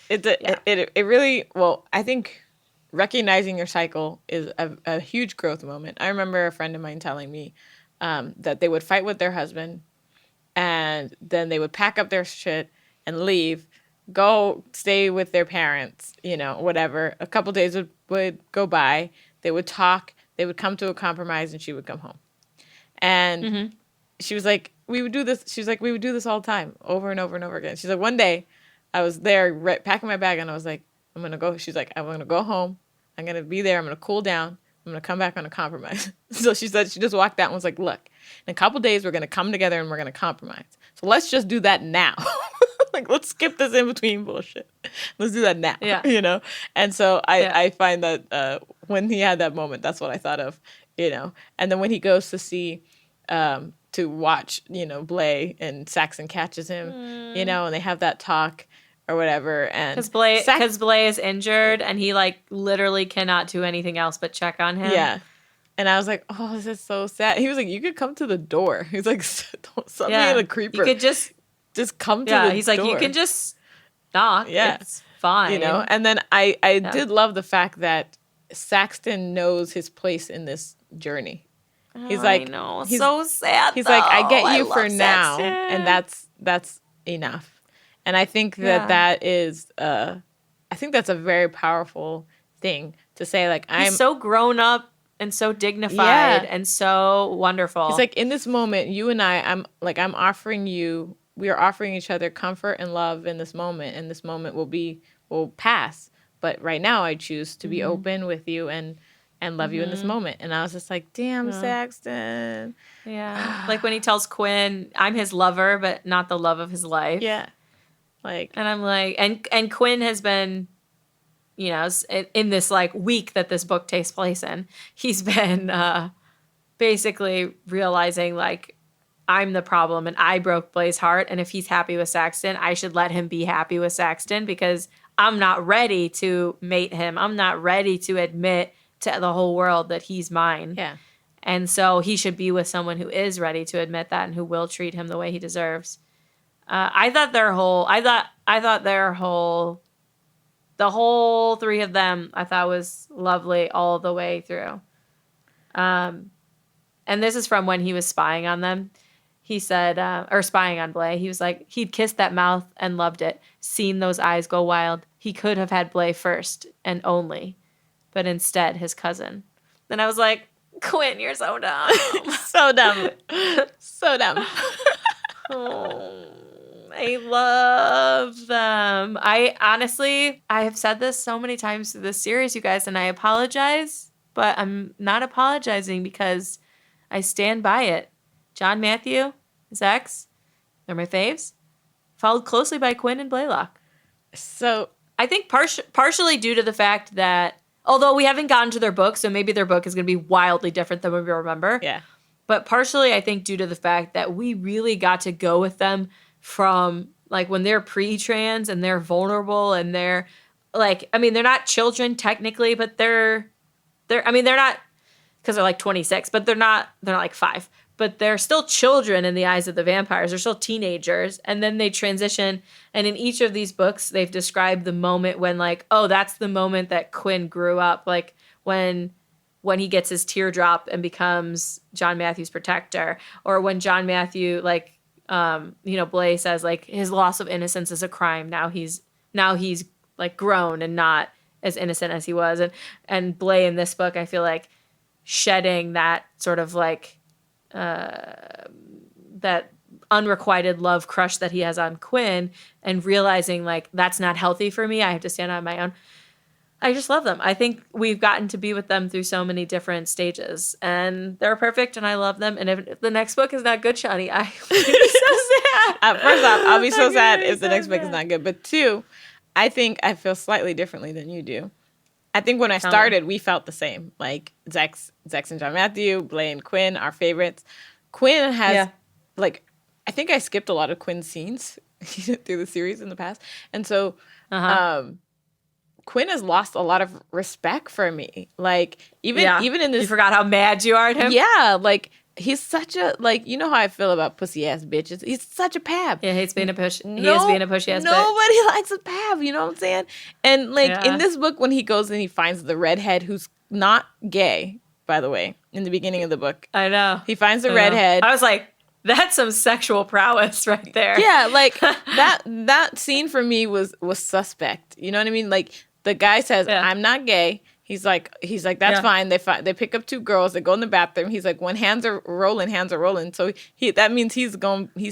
It really, well, I think recognizing your cycle is a huge growth moment. I remember a friend of mine telling me that they would fight with their husband, and then they would pack up their shit and leave, go stay with their parents, whatever. A couple days would go by. They would talk. They would come to a compromise, and she would come home. And she was like, we would do this. She was like, we would do this all the time, over and over and over again. She's like, one day I was there packing my bag, and I was like, I'm going to go. She's like, I'm going to go home. I'm going to be there. I'm going to cool down. I'm going to come back on a compromise. So she said, she just walked out and was like, look, in a couple days, we're going to come together and we're going to compromise. So let's just do that now. Like, let's skip this in between bullshit. Let's do that now. Yeah. And so I find that when he had that moment, that's what I thought of, And then when he goes to see, to watch, Blay, and Saxon catches him, and they have that talk or whatever. And because Blay is injured and he, like, literally cannot do anything else but check on him. Yeah. And I was like, oh, this is so sad. He was like, you could come to the door. He's like, don't send me in a creeper. You could just come to the door. He's like, you can just knock. Yeah. It's fine. You know, and then I did love the fact that Saxton knows his place in this journey. He's Oh, like, I know. So sad. he's though. like, I get you love for now, Saxton. and that's enough. And I think Yeah. that is, I think that's a very powerful thing to say. Like, He's so grown up and so dignified Yeah. and so wonderful. he's like, in this moment, you and I'm offering you, we are offering each other comfort and love in this moment, and this moment will pass. But right now, I choose to be open with you and love you in this moment. And I was just like, damn, Saxton. Yeah. Like when he tells Quinn, I'm his lover, but not the love of his life. Yeah. Like, And I'm like, and Quinn has been, you know, in this like week that this book takes place in, he's been basically realizing like, I'm the problem and I broke Blaze's heart. And if he's happy with Saxton, I should let him be happy with Saxton because I'm not ready to mate him. I'm not ready to admit to the whole world that he's mine. yeah. And so he should be with someone who is ready to admit that and who will treat him the way he deserves. I thought the whole three of them, I thought was lovely all the way through. And this is from when he was spying on them. He said, or spying on Blay. He was like, he'd kissed that mouth and loved it, seen those eyes go wild. He could have had Blay first and only, but instead his cousin. Then I was like, Quinn, you're so dumb. So dumb. So dumb. Oh, I love them. I have said this so many times through this series, you guys, and I apologize, but I'm not apologizing because I stand by it. John Matthew, his ex, they're my faves, followed closely by Quinn and Blaylock. So I think partially due to the fact that, although we haven't gotten to their book, so maybe their book is going to be wildly different than what we remember. yeah. But partially, I think due to the fact that we really got to go with them from like when they're pre-trans and they're vulnerable and they're like, I mean, they're not children technically, but they're not, because they're like 26, but they're not like 5, but they're still children in the eyes of the vampires. They're still teenagers. And then they transition. And in each of these books, they've described the moment when like, oh, that's the moment that Quinn grew up. Like when he gets his teardrop and becomes John Matthew's protector, or when John Matthew, like, Blay says like his loss of innocence is a crime. Now he's like grown and not as innocent as he was. And Blay in this book, I feel like shedding that sort of like, that unrequited love crush that he has on Quinn and realizing like, that's not healthy for me. I have to stand on my own. I just love them. I think we've gotten to be with them through so many different stages, and they're perfect, and I love them. And if the next book is not good, Shani, I will be so sad. First off, I'll be so sad if the next book is not good. But 2, I think I feel slightly differently than you do. I think when I started, we felt the same. Like Zex and John Matthew, Blay and Quinn, our favorites. Quinn has, like, I think I skipped a lot of Quinn's scenes through the series in the past. And so, Quinn has lost a lot of respect for me. Like, even in this... You forgot how mad you are at him? Yeah, like, he's such a... Like, you know how I feel about pussy-ass bitches. He's such a pab. Yeah, he hates being a push. He is being a pushy-ass bitch. Nobody likes a pab, you know what I'm saying? And, like, in this book, when he goes and he finds the redhead, who's not gay, by the way, in the beginning of the book. I know. He finds the redhead. I was like, that's some sexual prowess right there. Yeah, like, that scene for me was suspect. You know what I mean? Like... The guy says, I'm not gay. He's like, that's fine. They pick up 2 girls. They go in the bathroom. He's like, when hands are rolling. So that means he's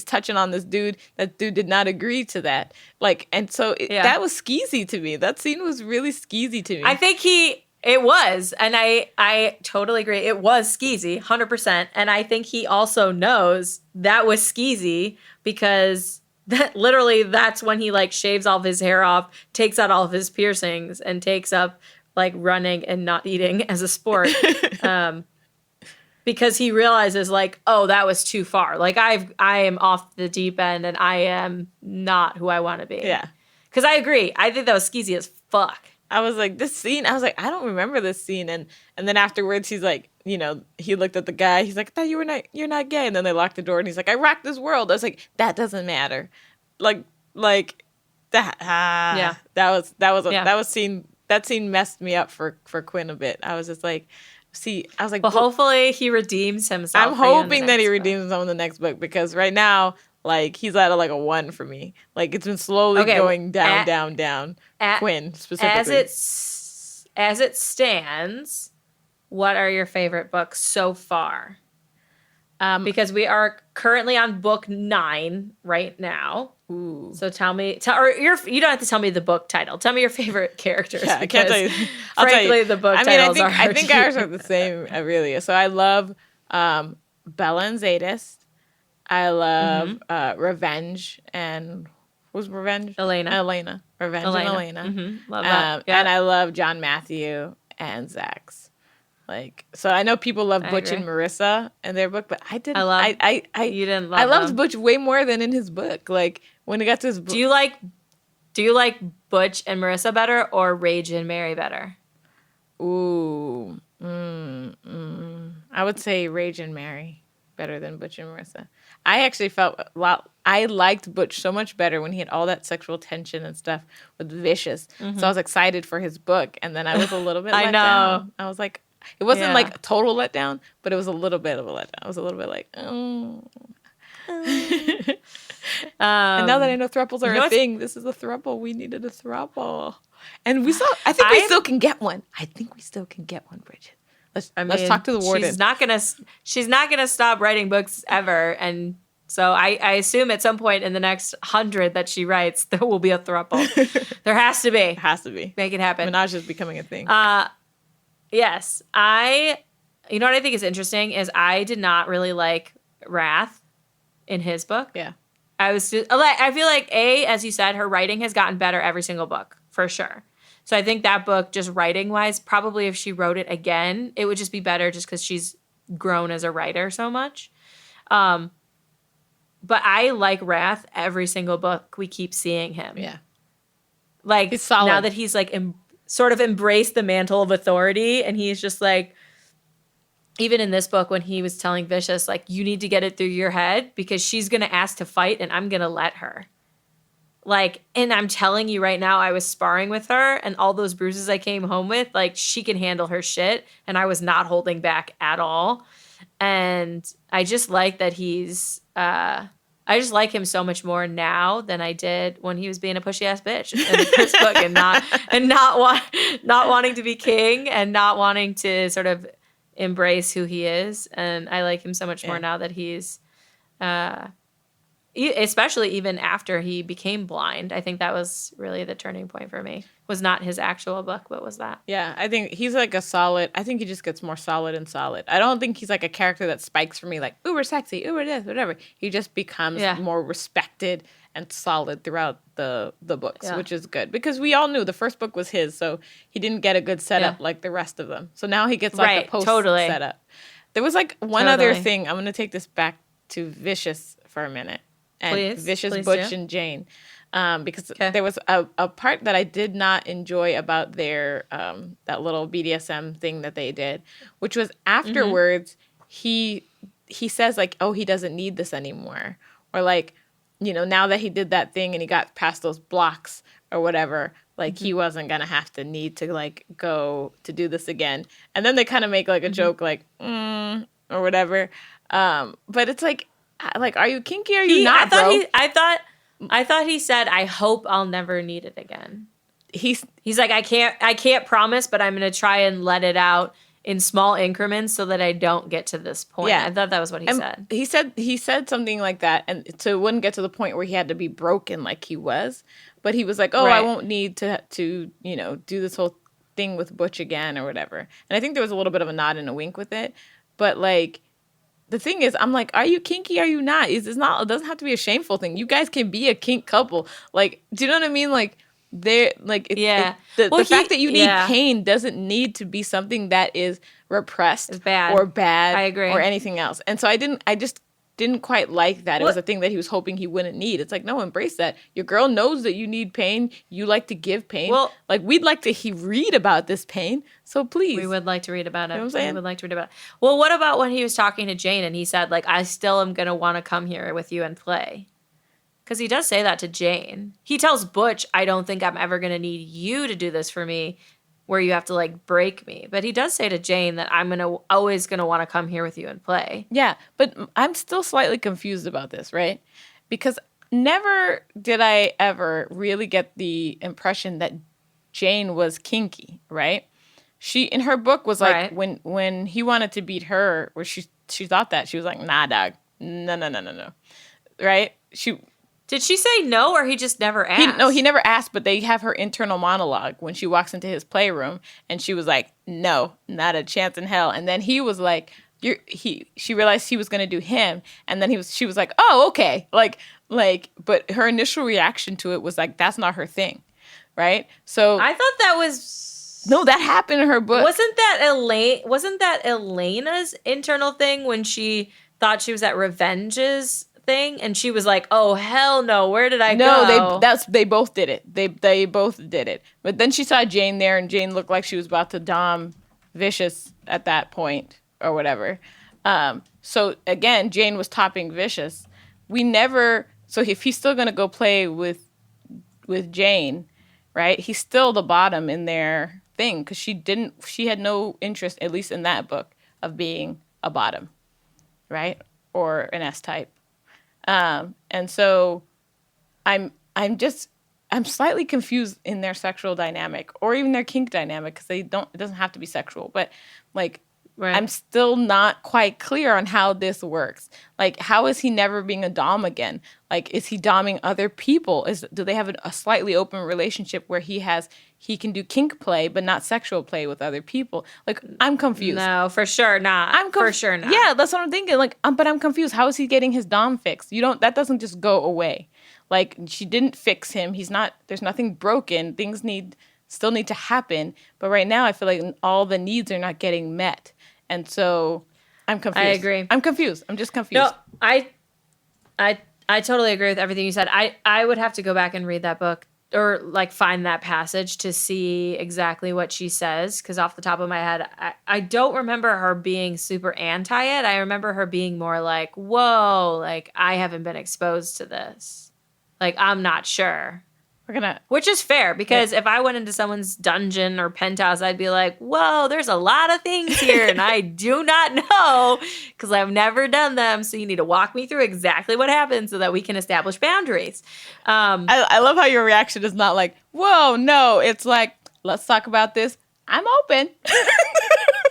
touching on this dude. That dude did not agree to that. Like, and so that was skeezy to me. That scene was really skeezy to me. I think it was. And I totally agree. It was skeezy, 100%. And I think he also knows that was skeezy because that's when he like shaves all of his hair off, takes out all of his piercings, and takes up like running and not eating as a sport. Because he realizes like, oh, that was too far. Like I am off the deep end and I am not who I want to be. Yeah. Because I agree. I think that was skeezy as fuck. I was like, this scene, I don't remember this scene. And then afterwards he's like, you know, he looked at the guy. He's like, I thought you're not gay. And then they locked the door and he's like, I rocked this world. I was like, that doesn't matter. Like Yeah. That scene messed me up for Quinn a bit. I was just like, I was like, Well, hopefully he redeems himself. I'm for you in the hoping that he next book. redeems himself in the next book, because right now, like, he's at like a 1 for me. Like, it's been slowly going down, down. Quinn specifically. As it stands, what are your favorite books so far? Because we are currently on book 9 right now. Ooh. So tell me, you don't have to tell me the book title. Tell me your favorite characters. Yeah, I can't tell you. Frankly, the book titles are. I think ours are the same, really. So I love Bella and Zadis. I love Revenge and who's Revenge? Elena. Revenge and Elena. Mm-hmm. Love that. And I love John Matthew and Zax. Like, so I know people love Butch and Marissa in their book, but I didn't. You didn't love. I loved them. Butch way more than in his book. Like, when it got to his book. Do you like Butch and Marissa better, or Rage and Mary better? Ooh, I would say Rage and Mary better than Butch and Marissa. I actually felt I liked Butch so much better when he had all that sexual tension and stuff with Vicious. Mm-hmm. So I was excited for his book, and then I was a little bit let down. I was like, it wasn't like a total letdown, but it was a little bit of a letdown. I was a little bit like, oh. And now that I know thruples are a thing, this is a thruple. We needed a thruple. And we I think we still can get one. I think we still can get one, Bridget. Let's talk to the warden. She's not gonna stop writing books ever, and so I assume at some point in the next 100 that she writes, there will be a thruple. There has to be. It has to be. Make it happen. Menage is becoming a thing. Yes, you know what I think is interesting is I did not really like Wrath in his book. Yeah. I feel like as you said, her writing has gotten better every single book, for sure. So I think that book, just writing-wise, probably if she wrote it again, it would just be better just because she's grown as a writer so much. But I like Wrath every single book we keep seeing him. Yeah. Like, he's solid. Now that he's like sort of embraced the mantle of authority, and he's just like, even in this book when he was telling Vicious, like, you need to get it through your head because she's going to ask to fight and I'm going to let her. Like, and I'm telling you right now, I was sparring with her and all those bruises I came home with, like, she can handle her shit. And I was not holding back at all. And I just like that I just like him so much more now than I did when he was being a pushy ass bitch in the first book and not wanting to be king and not wanting to sort of embrace who he is. And I like him so much more now that he's especially even after he became blind. I think that was really the turning point for me. Was not his actual book, but was that. Yeah, I think he's like I think he just gets more solid and solid. I don't think he's like a character that spikes for me like uber sexy, uber this, whatever. He just becomes more respected and solid throughout the books, which is good. Because we all knew the first book was his, so he didn't get a good setup like the rest of them. So now he gets like the post setup. There was like one other thing. I'm going to take this back to Vicious for a minute. And Vicious, Butch, and Jane. Because there was a part that I did not enjoy about their that little BDSM thing that they did, which was afterwards he says like, oh, he doesn't need this anymore. Or like, you know, now that he did that thing and he got past those blocks or whatever, like he wasn't going to have to need to like go to do this again. And then they kind of make like a joke like, or whatever. But it's like, are you kinky or are you not, bro? I thought he said, I hope I'll never need it again. He's like, I can't promise, but I'm going to try and let it out in small increments so that I don't get to this point. Yeah. I thought that was what he said. He said something like that, and so it wouldn't get to the point where he had to be broken like he was. But he was like, oh, I won't need to you know, do this whole thing with Butch again or whatever. And I think there was a little bit of a nod and a wink with it. But like, the thing is, I'm like, are you kinky? Are you not? It doesn't have to be a shameful thing. You guys can be a kink couple. Like, do you know what I mean? Like, the fact that you need pain doesn't need to be something that is repressed or bad. I agree. Or anything else. And so I just didn't quite like that. It was a thing that he was hoping he wouldn't need. It's like, no, embrace that. Your girl knows that you need pain. You like to give pain. Well, like, we'd like to read about this pain. So please. We would like to read about it. You know what I'm saying? We would like to read about it. Well, what about when he was talking to Jane and he said, like, I still am going to want to come here with you and play? Because he does say that to Jane. He tells Butch, I don't think I'm ever going to need you to do this for me, where you have to like break me. But he does say to Jane that I'm always going to want to come here with you and play. Yeah, but I'm still slightly confused about this, right? Because never did I ever really get the impression that Jane was kinky, right? She in her book was like when he wanted to beat her, where she thought that she was like, nah, dog, no, right? Did she say no, or he just never asked? He never asked, but they have her internal monologue when she walks into his playroom, and she was like, no, not a chance in hell. And then he was like, she realized he was going to do him, and then she was like, oh, okay. But her initial reaction to it was like, that's not her thing, right? So I thought that was... No, that happened in her book. Wasn't that Elena's internal thing when she thought she was at Revenge's thing, and she was like, "Oh hell no, where did I go?" No, they both did it. They both did it. But then she saw Jane there, and Jane looked like she was about to dom Vicious at that point or whatever. So again, Jane was topping Vicious. So if he's still gonna go play with Jane, right? He's still the bottom in their thing because she had no interest, at least in that book, of being a bottom, right? Or an S type. And so I'm slightly confused in their sexual dynamic or even their kink dynamic, because it doesn't have to be sexual, but like, right. I'm still not quite clear on how this works. Like, how is he never being a dom again? Like, is he doming other people? Do they have a slightly open relationship where he can do kink play, but not sexual play with other people? Like, I'm confused. No, for sure not. For sure not. Yeah, that's what I'm thinking. Like, but I'm confused. How is he getting his dom fixed? That doesn't just go away. Like, she didn't fix him. There's nothing broken. Things still need to happen. But right now, I feel like all the needs are not getting met. And so I'm confused. I agree. I'm confused. I'm just confused. No, I totally agree with everything you said. I would have to go back and read that book, or like find that passage to see exactly what she says, because off the top of my head, I don't remember her being super anti it. I remember her being more like, whoa, like, I haven't been exposed to this. Like, I'm not sure. Which is fair, because if I went into someone's dungeon or penthouse, I'd be like, whoa, there's a lot of things here and I do not know because I've never done them. So you need to walk me through exactly what happened so that we can establish boundaries. I love how your reaction is not like, whoa, no. It's like, let's talk about this. I'm open.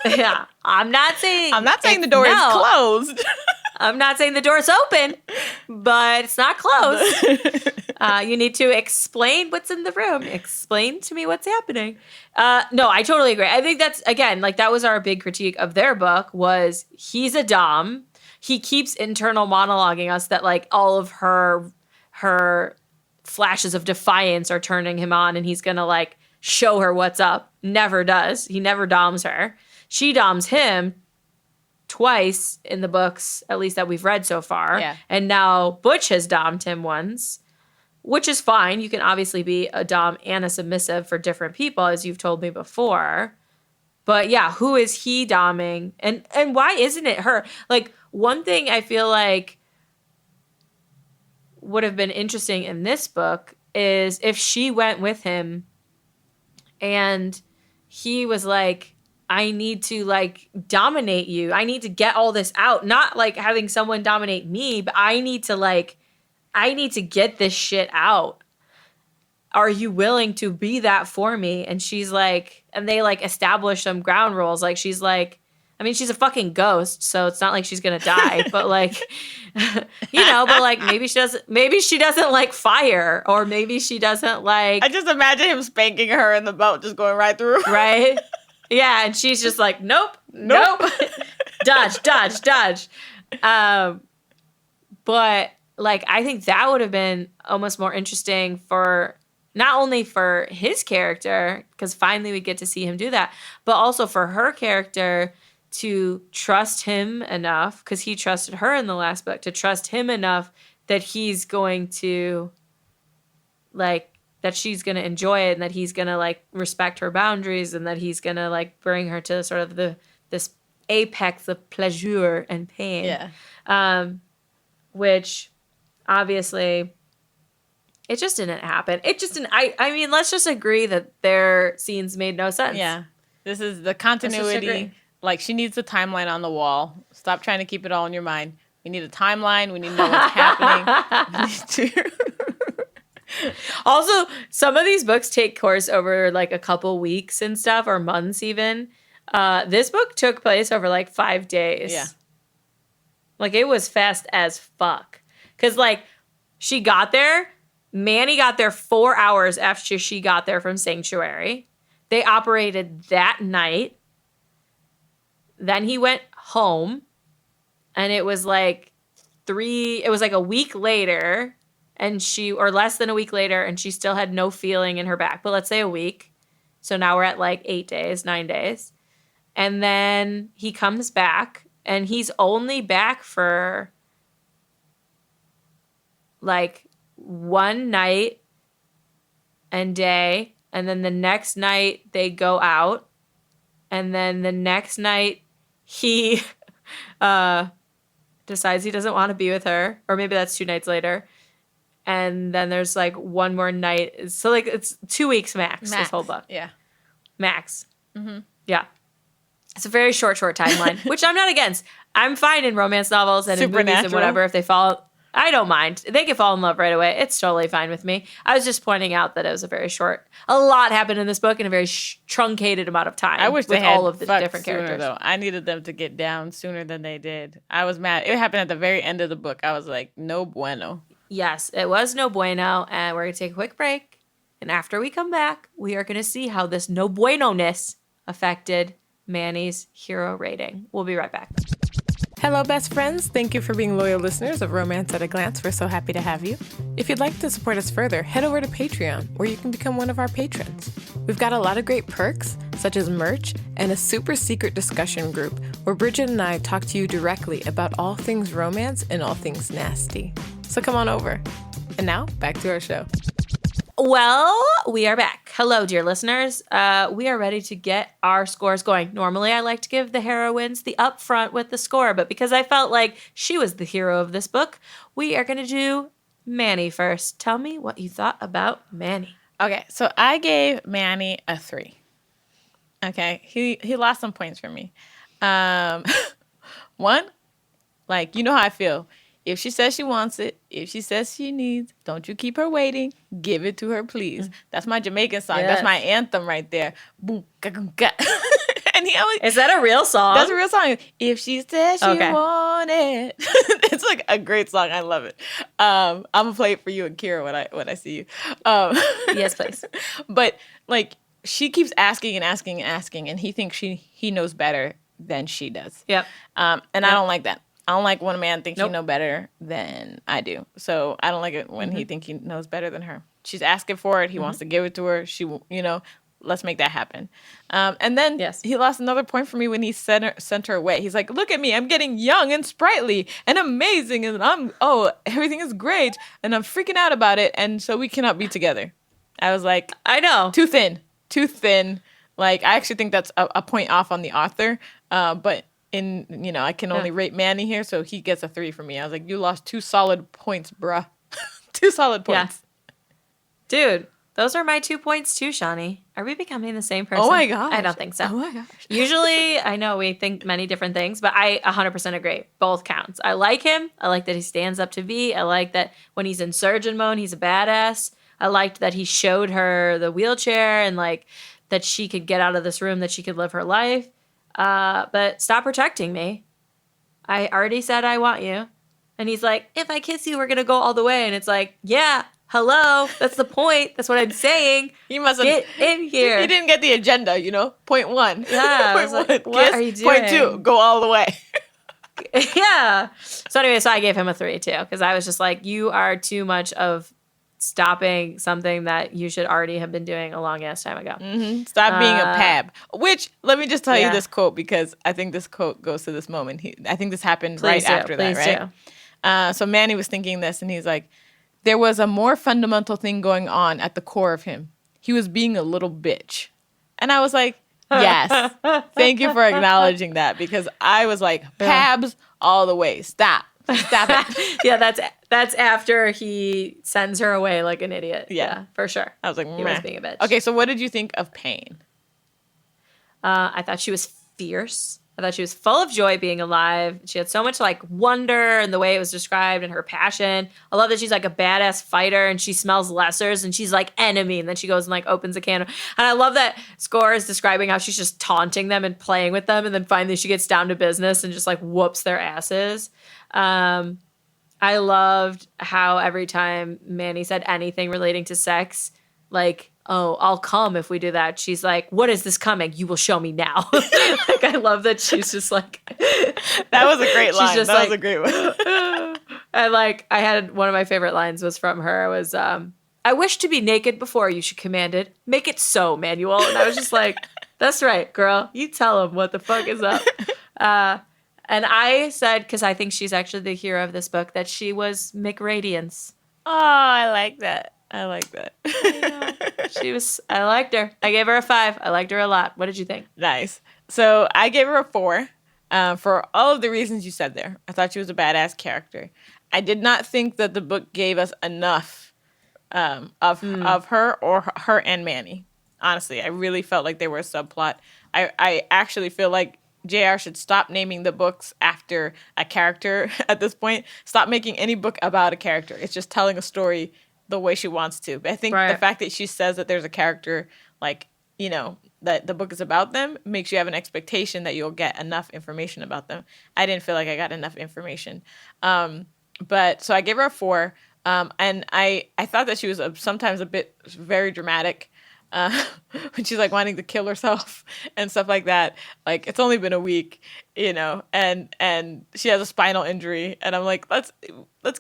Yeah. I'm not saying the door is closed. I'm not saying the door is open, but it's not closed. You need to explain what's in the room. Explain to me what's happening. No, I totally agree. I think that's, again, like, that was our big critique of their book, was he's a dom. He keeps internal monologuing us that, like, all of her flashes of defiance are turning him on, and he's going to, like, show her what's up. Never does. He never doms her. She doms him twice in the books, at least that we've read so far. Yeah. And now Butch has dommed him once, which is fine. You can obviously be a dom and a submissive for different people, as you've told me before. But yeah, who is he doming? And why isn't it her? Like, one thing I feel like would have been interesting in this book is if she went with him and he was like, I need to, like, dominate you. I need to get all this out. Not, like, having someone dominate me, but I need to get this shit out. Are you willing to be that for me? And she's like, and they, like, establish some ground rules. Like, she's like, I mean, she's a fucking ghost, so it's not like she's gonna die, but, like, but, like, maybe she doesn't like fire, or maybe she doesn't like. I just imagine him spanking her in the boat, just going right through. Right? Yeah, and she's just like, nope. dodge. But, like, I think that would have been almost more interesting for, not only for his character, because finally we get to see him do that, but also for her character to trust him enough, because he trusted her in the last book, to trust him enough that he's going to, like, that she's going to enjoy it, and that he's going to, like, respect her boundaries, and that he's going to, like, bring her to sort of this apex of pleasure and pain. Yeah. Which obviously It just didn't happen. It just didn't. I mean, let's just agree that their scenes made no sense. Yeah. This is the Let's just continuity. agree. Like, she needs a timeline on the wall. Stop trying to keep it all in your mind. We need a timeline. We need to know what's happening. We need to... Also, some of these books take course over like a couple weeks and stuff, or months even. This book took place over like 5 days. Yeah. Like, it was fast as fuck. Because, like, she got there. Manny got there 4 hours after she got there from Sanctuary. They operated that night. Then he went home. And it was like a week later. Or less than a week later, and she still had no feeling in her back. But let's say a week. So now we're at like 9 days. And then he comes back, and he's only back for like one night and day. And then the next night they go out. And then the next night he decides he doesn't want to be with her. Or maybe that's 2 nights later. And then there's like one more night. So like it's 2 weeks max. This whole book. Yeah. Max. Mm-hmm. Yeah. It's a very short timeline, which I'm not against. I'm fine in romance novels and in movies and whatever. If they fall, I don't mind. They can fall in love right away. It's totally fine with me. I was just pointing out that it was a lot happened in this book in a very truncated amount of time. I wish with they had all of the different sooner, characters. though. I needed them to get down sooner than they did. I was mad. It happened at the very end of the book. I was like, no bueno. Yes, it was no bueno, and we're going to take a quick break. And after we come back, we are going to see how this no bueno-ness affected Manny's hero rating. We'll be right back. Hello, best friends. Thank you for being loyal listeners of Romance at a Glance. We're so happy to have you. If you'd like to support us further, head over to Patreon, where you can become one of our patrons. We've got a lot of great perks, such as merch and a super secret discussion group where Bridget and I talk to you directly about all things romance and all things nasty. So come on over. And now, back to our show. Well, we are back. Hello, dear listeners. We are ready to get our scores going. Normally, I like to give the heroines the upfront with the score, but because I felt like she was the hero of this book, we are going to do Manny first. Tell me what you thought about Manny. Okay, so I gave Manny a 3. Okay, he lost some points for me. One, like, you know how I feel. If she says she wants it, if she says she needs, don't you keep her waiting. Give it to her, please. That's my Jamaican song. Yes. That's my anthem right there. Boom, ga. And he always... Is that a real song? That's a real song. If she says she want it. It's like a great song. I love it. I'm going to play it for you and Kira when I see you. Yes, please. But, like, she keeps asking and asking and asking, and he thinks he knows better than she does. Yep. And I don't like that. I don't like when a man thinks he know better than I do. So I don't like it when he thinks he knows better than her. She's asking for it. He wants to give it to her. She, let's make that happen. And then he lost another point for me when he sent her away. He's like, look at me. I'm getting young and sprightly and amazing. And everything is great. And I'm freaking out about it. And so we cannot be together. I was like, I know. Too thin. Like, I actually think that's a point off on the author. But I can only rate Manny here, so he gets a 3 from me. I was like, you lost 2 solid points, bruh. 2 solid points. Yeah. Dude, those are my 2 points too, Shawnee. Are we becoming the same person? Oh my gosh. I don't think so. Oh my gosh. Usually, I know we think many different things, but I 100% agree. Both counts. I like him. I like that he stands up to V. I like that when he's in surgeon mode, he's a badass. I liked that he showed her the wheelchair and like that she could get out of this room, that she could live her life. But stop protecting me. I already said I want you. And he's like, if I kiss you, we're going to go all the way. And it's like, yeah, hello. That's the point. That's what I'm saying. You must get in here. You didn't get the agenda, Point 1. Yeah. Point 1. Like, what are you doing? Point 2. Go all the way. Yeah. So anyway, so I gave him a 3 too. Because I was just like, you are too much of stopping something that you should already have been doing a long ass time ago. Mm-hmm. Stop being a pab. Which, let me just tell you this quote, because I think this quote goes to this moment. I think this happened after that, right? So Manny was thinking this, and he's like, there was a more fundamental thing going on at the core of him. He was being a little bitch. And I was like, yes. Thank you for acknowledging that, because I was like, pabs all the way. Stop it. Yeah, That's after he sends her away like an idiot. Yeah. For sure. I was like, he meh. was being a bitch. Okay, so what did you think of Payne? I thought she was fierce. I thought she was full of joy being alive. She had so much like wonder and the way it was described and her passion. I love that she's like a badass fighter and she smells lessers and she's like enemy. And then she goes and like opens a can. And I love that Score is describing how she's just taunting them and playing with them. And then finally she gets down to business and just like whoops their asses. I loved how every time Manny said anything relating to sex, like, oh, I'll come if we do that. She's like, what is this coming? You will show me now. Like, I love that she's just like. That was a great line. That like, was a great one. I had one of my favorite lines was from her was, I wish to be naked before you, she commanded. Make it so, Manuel. And I was just like, that's right, girl. You tell him what the fuck is up. And I said, because I think she's actually the hero of this book, that she was McRadiance. Oh, I like that. I liked her. I gave her a 5. I liked her a lot. What did you think? Nice. So I gave her a 4 for all of the reasons you said there. I thought she was a badass character. I did not think that the book gave us enough of her or her and Manny. Honestly, I really felt like they were a subplot. I actually feel like JR should stop naming the books after a character at this point. Stop making any book about a character. It's just telling a story the way she wants to. But I think the fact that she says that there's a character, like, you know, that the book is about them makes you have an expectation that you'll get enough information about them. I didn't feel like I got enough information. But so I gave her a 4. And I thought that she was sometimes a bit very dramatic. When she's like wanting to kill herself and stuff like that. Like, it's only been a week, you know, and she has a spinal injury, and I'm like, let's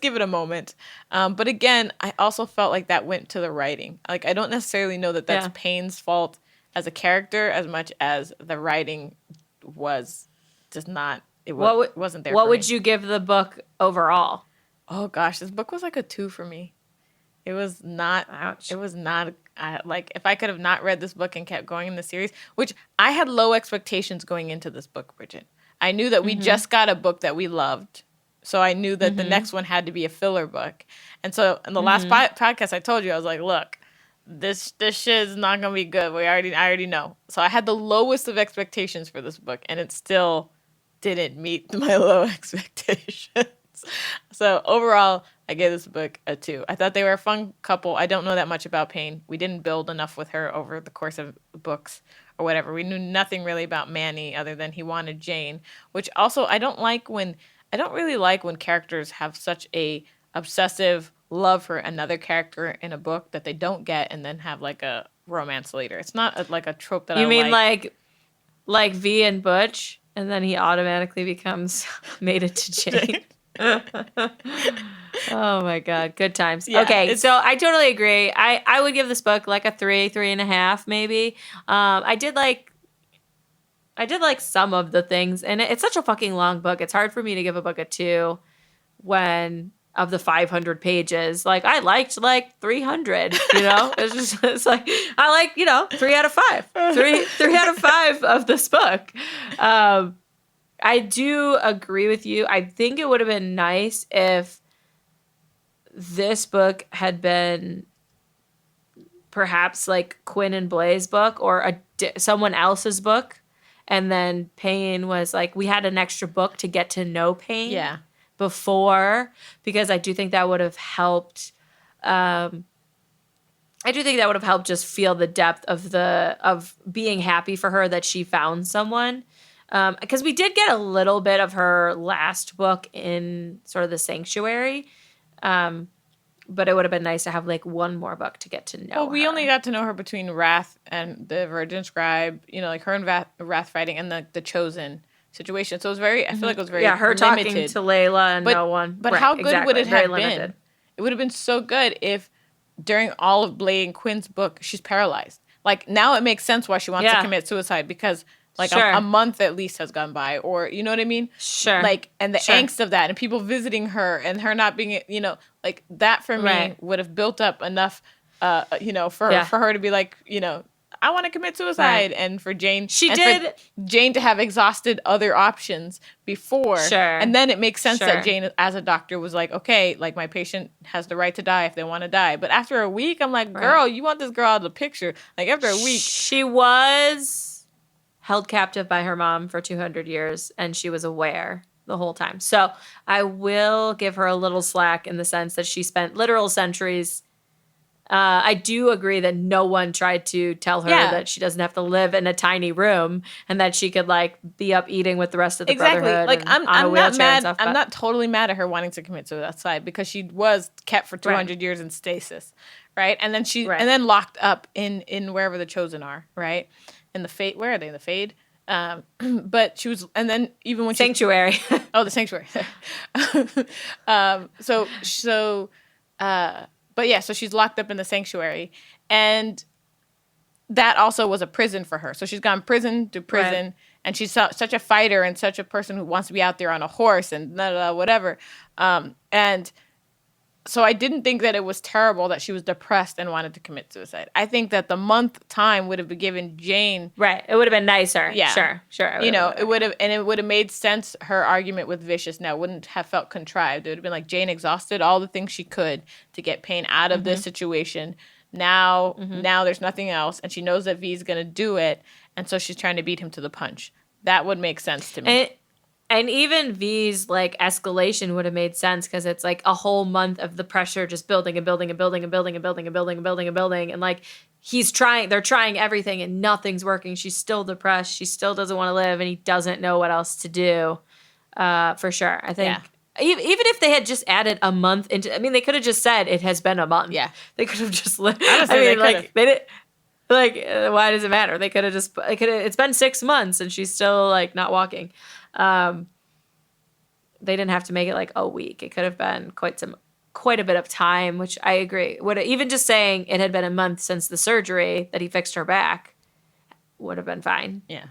give it a moment. But again, I also felt like that went to the writing. Like, I don't necessarily know that that's Payne's fault as a character as much as the writing was just not. Wasn't there. What would you give the book overall? Oh gosh, this book was like a 2 for me. It was not. Ouch. It was not. Like, if I could have not read this book and kept going in the series, which I had low expectations going into this book, Bridget. I knew that we just got a book that we loved. So I knew that the next one had to be a filler book. And so in the last podcast, I told you, I was like, look, this shit is not going to be good. I already know. So I had the lowest of expectations for this book, and it still didn't meet my low expectations. So overall, I gave this book a 2. I thought they were a fun couple. I don't know that much about Payne. We didn't build enough with her over the course of books or whatever. We knew nothing really about Manny other than he wanted Jane, which also I don't really like when characters have such a obsessive love for another character in a book that they don't get and then have like a romance later. It's not like a trope that I like. You mean like V and Butch, and then he automatically becomes mated to Jane? Oh my god, good times. Yeah, okay, so I totally agree. I would give this book like a 3.5 maybe. I did like some of the things, and it's such a fucking long book. It's hard for me to give a book a 2 when of the 500 pages. Like, I liked like 300, you know? It's like I like, you know, 3 out of 5. 3 out of 5 of this book. I do agree with you. I think it would have been nice if this book had been perhaps like Quinn and Blaze book or someone else's book. And then Payne was like, we had an extra book to get to know Payne before, because I do think that would have helped. I do think that would have helped just feel the depth of being happy for her that she found someone. Because we did get a little bit of her last book in sort of the Sanctuary. But it would have been nice to have like one more book to get to know her. Well, we only got to know her between Wrath and the Virgin Scribe, you know, like her and Wrath fighting and the Chosen situation. So it was very, I feel like it was very her limited. talking to Layla and no one. But how good would it have been? It would have been so good if during all of Blade and Quinn's book, she's paralyzed. Like, now it makes sense why she wants to commit suicide, because like a month at least has gone by, or you know what I mean? Sure. Like, and the angst of that and people visiting her and her not being, you know, like that for me would have built up enough, you know, for her to be like, you know, I want to commit suicide. And for Jane, She and did. for Jane to have exhausted other options before. Sure. And then it makes sense Sure. that Jane, as a doctor, was like, okay, like my patient has the right to die if they want to die. But after a week, I'm like, girl, you want this girl out of the picture. Like after a week. She was held captive by her mom for 200 years, and she was aware the whole time. So I will give her a little slack in the sense that she spent literal centuries. I do agree that no one tried to tell her that she doesn't have to live in a tiny room and that she could like be up eating with the rest of the brotherhood. Like I'm not mad. I'm not totally mad at her wanting to commit suicide because she was kept for 200 years in stasis, right? And then and then locked up in wherever the Chosen are, right? In the Fade. Where are they? In the Fade. But she was, and then even when Sanctuary. The Sanctuary. But yeah, so she's locked up in the Sanctuary, and that also was a prison for her. So she's gone prison to prison, and she's such a fighter and such a person who wants to be out there on a horse and whatever. And so I didn't think that it was terrible that she was depressed and wanted to commit suicide. I think that the month time would have given Jane... Right. It would have been nicer. Yeah. Sure. It would have made sense, her argument with Vicious now wouldn't have felt contrived. It would have been like Jane exhausted all the things she could to get Payne out of this situation. Now there's nothing else, and she knows that V's going to do it, and so she's trying to beat him to the punch. That would make sense to me. And even V's like escalation would have made sense because it's like a whole month of the pressure just building and building and building and building and building and building and building and building. And like they're trying everything and nothing's working. She's still depressed. She still doesn't want to live and he doesn't know what else to do. For sure. I think even if they had just added a month into, I mean, they could have just said it has been a month. Yeah. They could have just lived. They didn't. Like, why does it matter? They could have just, it's been 6 months and she's still like not walking. They didn't have to make it like a week. It could have been quite a bit of time, which I agree. Even just saying it had been a month since the surgery that he fixed her back would have been fine. Yeah.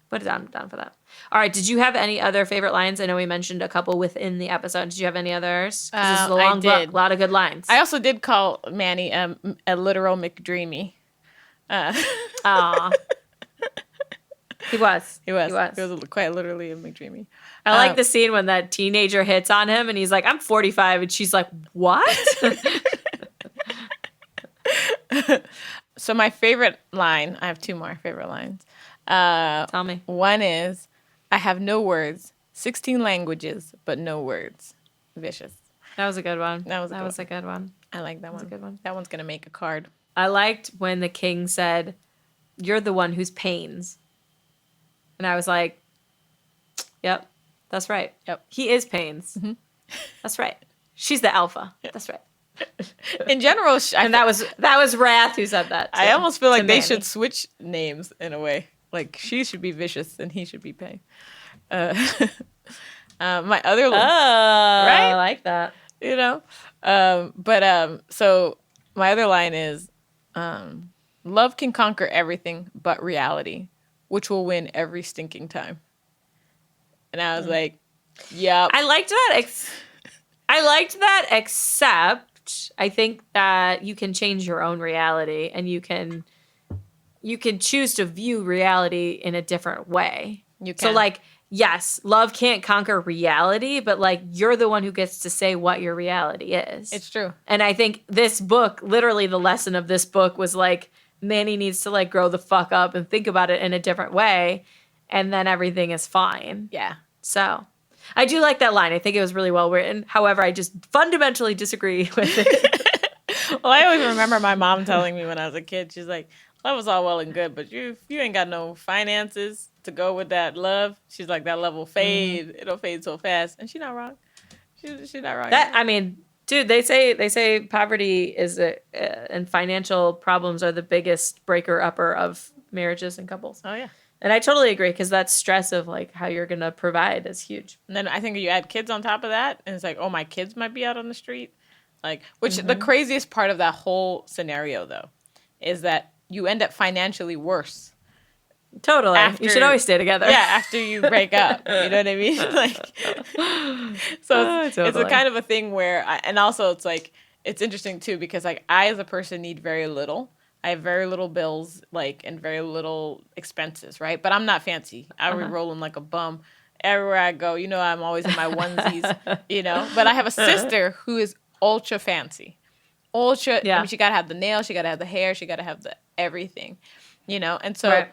But I'm down for that. All right. Did you have any other favorite lines? I know we mentioned a couple within the episode. Did you have any others? 'Cause this is a long book. A lot of good lines. I also did call Manny a literal McDreamy. Aw. He was quite literally a McDreamy. I like the scene when that teenager hits on him and he's like, I'm 45. And she's like, what? So my favorite line, I have two more favorite lines. Tell me. One is, I have no words, 16 languages, but no words. Vicious. That was a good one. That was a good one. I like that one. That's a good one. That one's going to make a card. I liked when the king said, you're the one who's Payne's. And I was like, yep, that's right. Yep. He is Payne's. Mm-hmm. That's right. She's the alpha. That's right. In general, that was Rehv who said that. I almost feel like they should switch names in a way. Like she should be Vicious and he should be Payne. My other right? I like that. You know? So my other line is, love can conquer everything but reality, which will win every stinking time. And I was like, yep. I liked that, except I think that you can change your own reality and you can choose to view reality in a different way. You can. So like, yes, love can't conquer reality, but like you're the one who gets to say what your reality is. It's true. And I think this book, literally the lesson of this book was like, Manny needs to like grow the fuck up and think about it in a different way, and then everything is fine. Yeah. So I do like that line. I think it was really well written. However, I just fundamentally disagree with it. Well, I always remember my mom telling me when I was a kid, she's like, love was all well and good, but you ain't got no finances to go with that love. She's like, that love will fade. Mm-hmm. It'll fade so fast. And she's not wrong. She's not wrong. I mean, dude, they say poverty is and financial problems are the biggest breaker upper of marriages and couples. Oh yeah, and I totally agree because that stress of like how you're gonna provide is huge. And then I think you add kids on top of that, and it's like, oh, my kids might be out on the street, like which the craziest part of that whole scenario though is that you end up financially worse. Totally. You should always stay together. Yeah, after you break up. You know what I mean? It's a kind of a thing where, and also it's like, it's interesting too, because like I as a person need very little. I have very little bills, like, and very little expenses, right? But I'm not fancy. I be rolling like a bum everywhere I go. You know, I'm always in my onesies, you know. But I have a sister who is ultra fancy. Ultra, I mean, she got to have the nails, she got to have the hair, she got to have the everything, you know? And so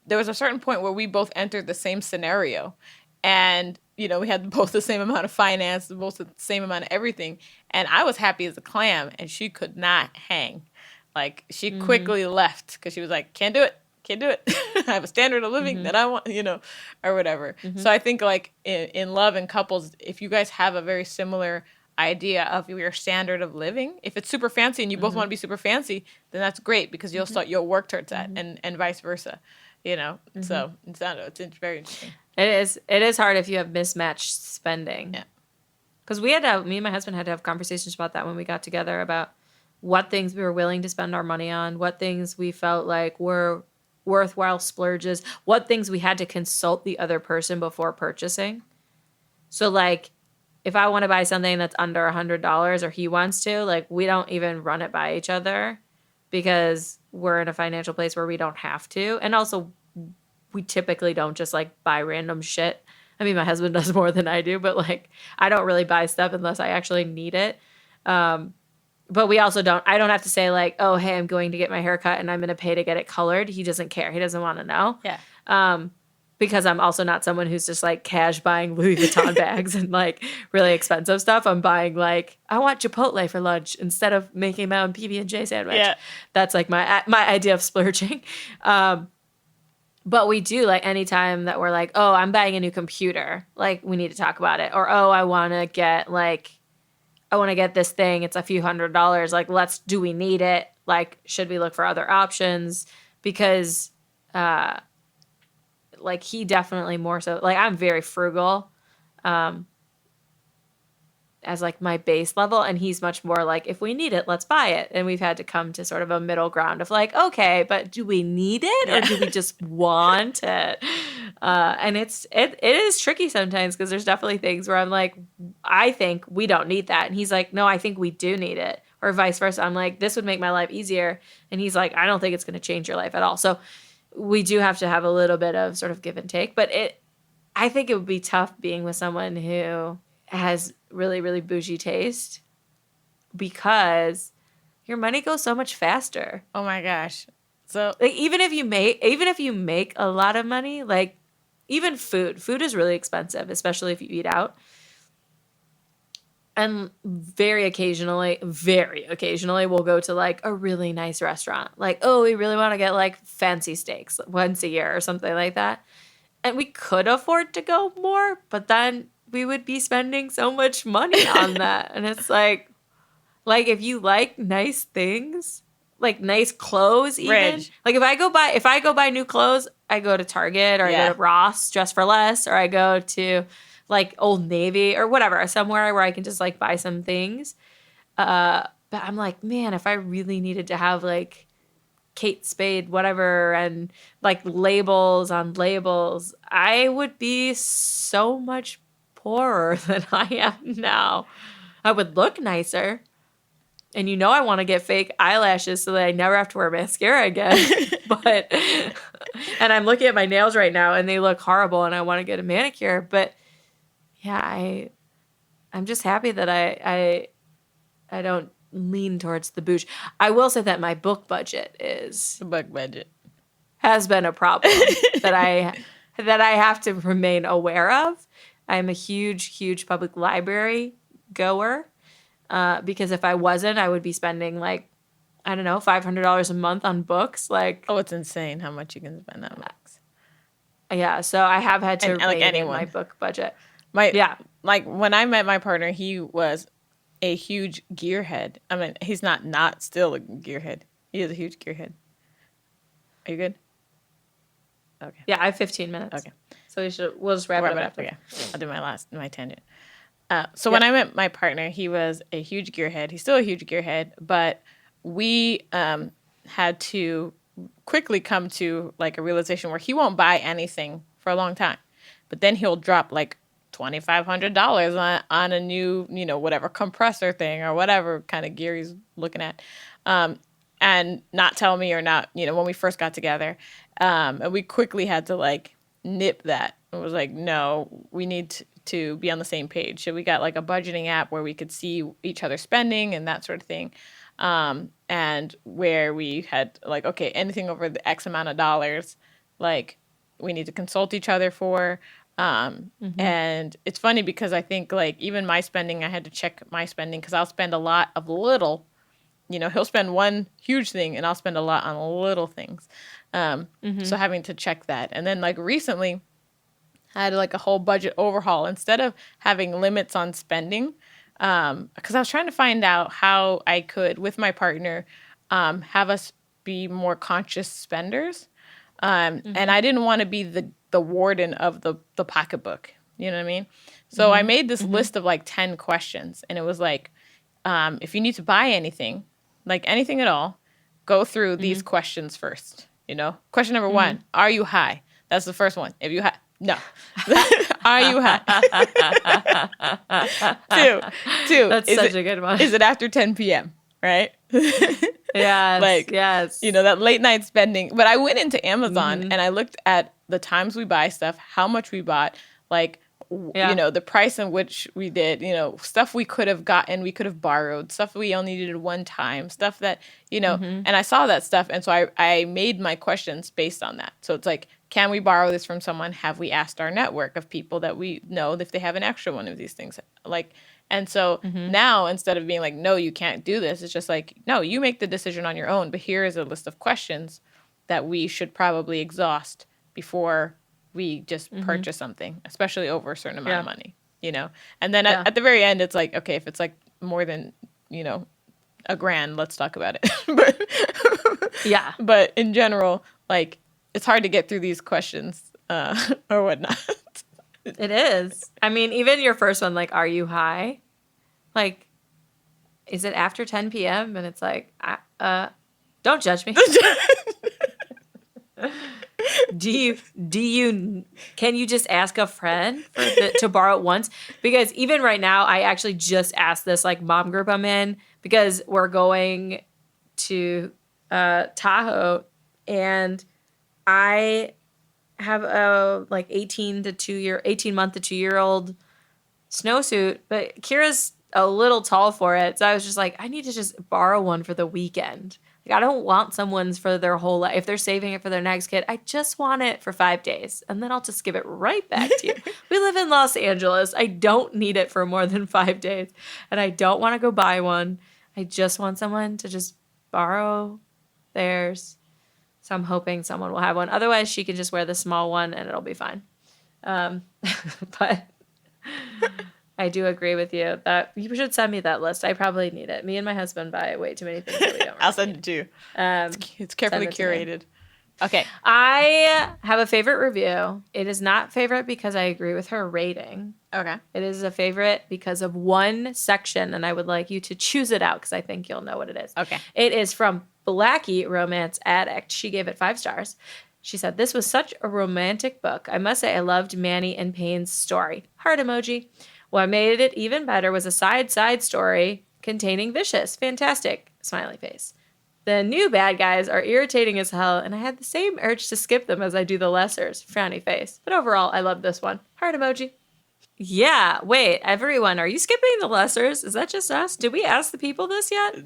there was a certain point where we both entered the same scenario. And, you know, we had both the same amount of finance, both the same amount of everything. And I was happy as a clam, and she could not hang. Like, she quickly left because she was like, can't do it. Can't do it. I have a standard of living that I want, you know, or whatever. So I think, like, in love and couples, if you guys have a very similar idea of your standard of living, if it's super fancy and you both want to be super fancy, then that's great because you'll work towards that, and vice versa, you know. So it's very interesting. It is hard if you have mismatched spending. Yeah. Because me and my husband had to have conversations about that when we got together, about what things we were willing to spend our money on, what things we felt like were worthwhile splurges, what things we had to consult the other person before purchasing. So, like, if I want to buy something that's under $100 or he wants to, like, we don't even run it by each other because we're in a financial place where we don't have to. And also, we typically don't just, like, buy random shit. I mean, my husband does more than I do, but, like, I don't really buy stuff unless I actually need it. But we also I don't have to say, like, oh, hey, I'm going to get my hair cut and I'm going to pay to get it colored. He doesn't care. He doesn't want to know. Yeah. Because I'm also not someone who's just, like, cash buying Louis Vuitton bags and, like, really expensive stuff. I'm buying, like, I want Chipotle for lunch instead of making my own PB&J sandwich. Yeah. That's, like, my idea of splurging. But we do, like, anytime that we're like, oh, I'm buying a new computer, like, we need to talk about it. Or, oh, I want to get this thing. It's a few $100s. Like, do we need it? Like, should we look for other options? Because, like, he definitely more so, like, I'm very frugal, as, like, my base level, and he's much more like, if we need it, let's buy it. And we've had to come to sort of a middle ground of, like, okay, but do we need it or do we just want it? And it is tricky sometimes because there's definitely things where I'm like, I think we don't need that, and he's like, no, I think we do need it, or vice versa. I'm like, this would make my life easier, and he's like, I don't think it's going to change your life at all. So we do have to have a little bit of sort of give and take, but I think it would be tough being with someone who has really, really bougie taste because your money goes so much faster. Oh my gosh. So, like, even if you make a lot of money, like, even food is really expensive, especially if you eat out. And very occasionally we'll go to, like, a really nice restaurant. Like, oh, we really want to get, like, fancy steaks once a year or something like that. And we could afford to go more, but then we would be spending so much money on that. And it's like, if you like nice things, like nice clothes even. Ridge. Like, if I go buy new clothes, I go to Target, or I go to Ross, Dress for Less, or I go to, like, Old Navy or whatever, somewhere where I can just, like, buy some things. But I'm like, man, if I really needed to have, like, Kate Spade, whatever, and, like, labels on labels, I would be so much poorer than I am now. I would look nicer. And I want to get fake eyelashes so that I never have to wear mascara again. And I'm looking at my nails right now and they look horrible and I want to get a manicure. But yeah, I'm just happy that I don't lean towards the bougie. I will say that my book budget has been a problem that I have to remain aware of. I'm a huge, huge public library goer. Because if I wasn't, I would be spending, like, I don't know, $500 a month on books. Like, oh, it's insane how much you can spend on books. Yeah, so I have had to rein in my book budget. Like, when I met my partner, he was a huge gearhead. I mean, he's not still a gearhead. He is a huge gearhead. Are you good? Okay. Yeah, I have 15 minutes. Okay. So we'll just wrap it up after. Okay. I'll do my tangent. So when I met my partner, he was a huge gearhead. He's still a huge gearhead, but we had to quickly come to, like, a realization where he won't buy anything for a long time, but then he'll drop, like, $2,500 on a new, whatever compressor thing or whatever kind of gear he's looking at. and not tell me or not, when we first got together. And we quickly had to like nip that. It was like, no, we need to be on the same page. So we got like a budgeting app where we could see each other spending and that sort of thing. And where we had like, okay, anything over the X amount of dollars, like we need to consult each other for. And it's funny because I think like even my spending, I had to check my spending because I'll spend a lot of little, he'll spend one huge thing and I'll spend a lot on little things. So having to check that. And then like recently I had like a whole budget overhaul instead of having limits on spending. Because I was trying to find out how I could, with my partner, have us be more conscious spenders. And I didn't want to be the warden of the pocketbook. You know what I mean? So I made this list of like 10 questions. And it was like, if you need to buy anything, like anything at all, go through these questions first. Question number 1, are you high? That's the first one. If you no. Are you high? Two. That's such a good one. Is it after 10 p.m., right? Yes. Yes. That late night spending. But I went into Amazon and I looked at the times we buy stuff, how much we bought, like, the price in which we did, stuff we could have gotten, we could have borrowed, stuff we only needed one time, stuff that, and I saw that stuff. And so I made my questions based on that. So it's like, can we borrow this from someone? Have we asked our network of people that we know if they have an extra one of these things? Like, and so now instead of being like, no, you can't do this, it's just like, no, you make the decision on your own. But here is a list of questions that we should probably exhaust before we just purchase something, especially over a certain amount of money, And then at the very end, it's like, okay, if it's like more than, $1,000, let's talk about it. But in general, like, it's hard to get through these questions or whatnot. It is. I mean, even your first one, like, are you high? Like, is it after 10 p.m.? And it's like, don't judge me. Can you just ask a friend to borrow it once? Because even right now, I actually just asked this like mom group I'm in because we're going to Tahoe and I have a like 18 month to 2-year-old snowsuit, but Kira's a little tall for it. So I was just like, I need to just borrow one for the weekend. Like, I don't want someone's for their whole life. If they're saving it for their next kid, I just want it for 5 days. And then I'll just give it right back to you. We live in Los Angeles. I don't need it for more than 5 days. And I don't want to go buy one. I just want someone to just borrow theirs. So I'm hoping someone will have one. Otherwise, she can just wear the small one and it'll be fine. But I do agree with you that you should send me that list. I probably need it. Me and my husband buy way too many things that we don't. I'll send it to you. It's carefully curated. Okay. I have a favorite review. It is not favorite because I agree with her rating. Okay. It is a favorite because of one section, and I would like you to choose it out because I think you'll know what it is. Okay. It is from Blackie, Romance Addict. She gave it 5 stars. She said, this was such a romantic book. I must say I loved Manny and Payne's story. Heart emoji. What made it even better was a side story containing Vicious. Fantastic. Smiley face. The new bad guys are irritating as hell, and I had the same urge to skip them as I do the lessers. Frowny face. But overall, I love this one. Heart emoji. Yeah. Wait, everyone, are you skipping the lessers? Is that just us? Did we ask the people this yet?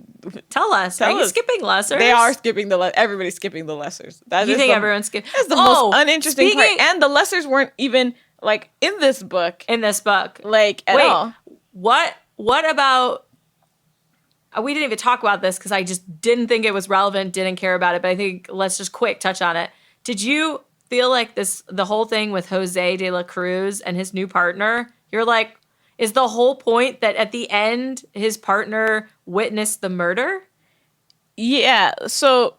Tell us. Are you skipping lessers? They are skipping everybody's skipping the lessers. You think everyone's skipping? That's the most uninteresting part. And the lessers weren't even like in this book. Like at all. What about? We didn't even talk about this because I just didn't think it was relevant. Didn't care about it. But I think let's just quick touch on it. Did you feel like the whole thing with Jose de la Cruz and his new partner? You're like, is the whole point that at the end his partner witnessed the murder? Yeah. So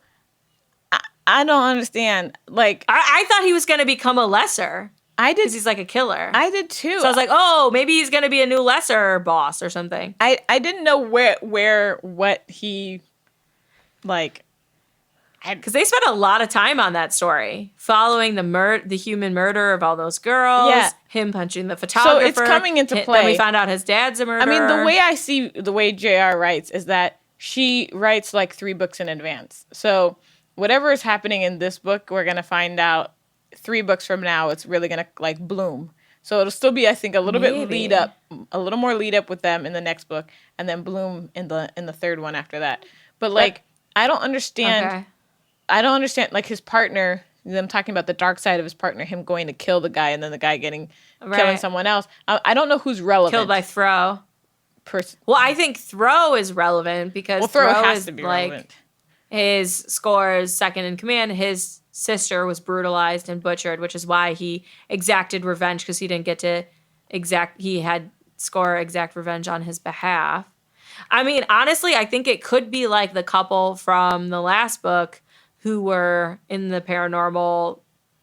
I don't understand. Like I thought he was going to become a lesser. I did. Because he's like a killer. I did too. So I was like, oh, maybe he's going to be a new lesser boss or something. I didn't know what he, like. Because they spent a lot of time on that story, following the human murder of all those girls, him punching the photographer. So it's coming into play. Then we found out his dad's a murderer. I mean, the way I see the way JR writes is that she writes like 3 books in advance. So whatever is happening in this book, we're going to find out 3 books from now. It's really going to like bloom. So it'll still be, I think, a little bit lead up, a little more lead up with them in the next book, and then bloom in the 3rd one after that. But like, I don't understand. Okay. I don't understand like his partner. Them talking about the dark side of his partner, him going to kill the guy, and then the guy killing someone else. I don't know who's relevant. Killed by Throw. Well, I think Throw is relevant because Throw Throw has is to be like relevant. His score is second in command. His sister was brutalized and butchered, which is why he exacted revenge, because he didn't get to he had Score exact revenge on his behalf. I mean, honestly, I think it could be like the couple from the last book who were in the paranormal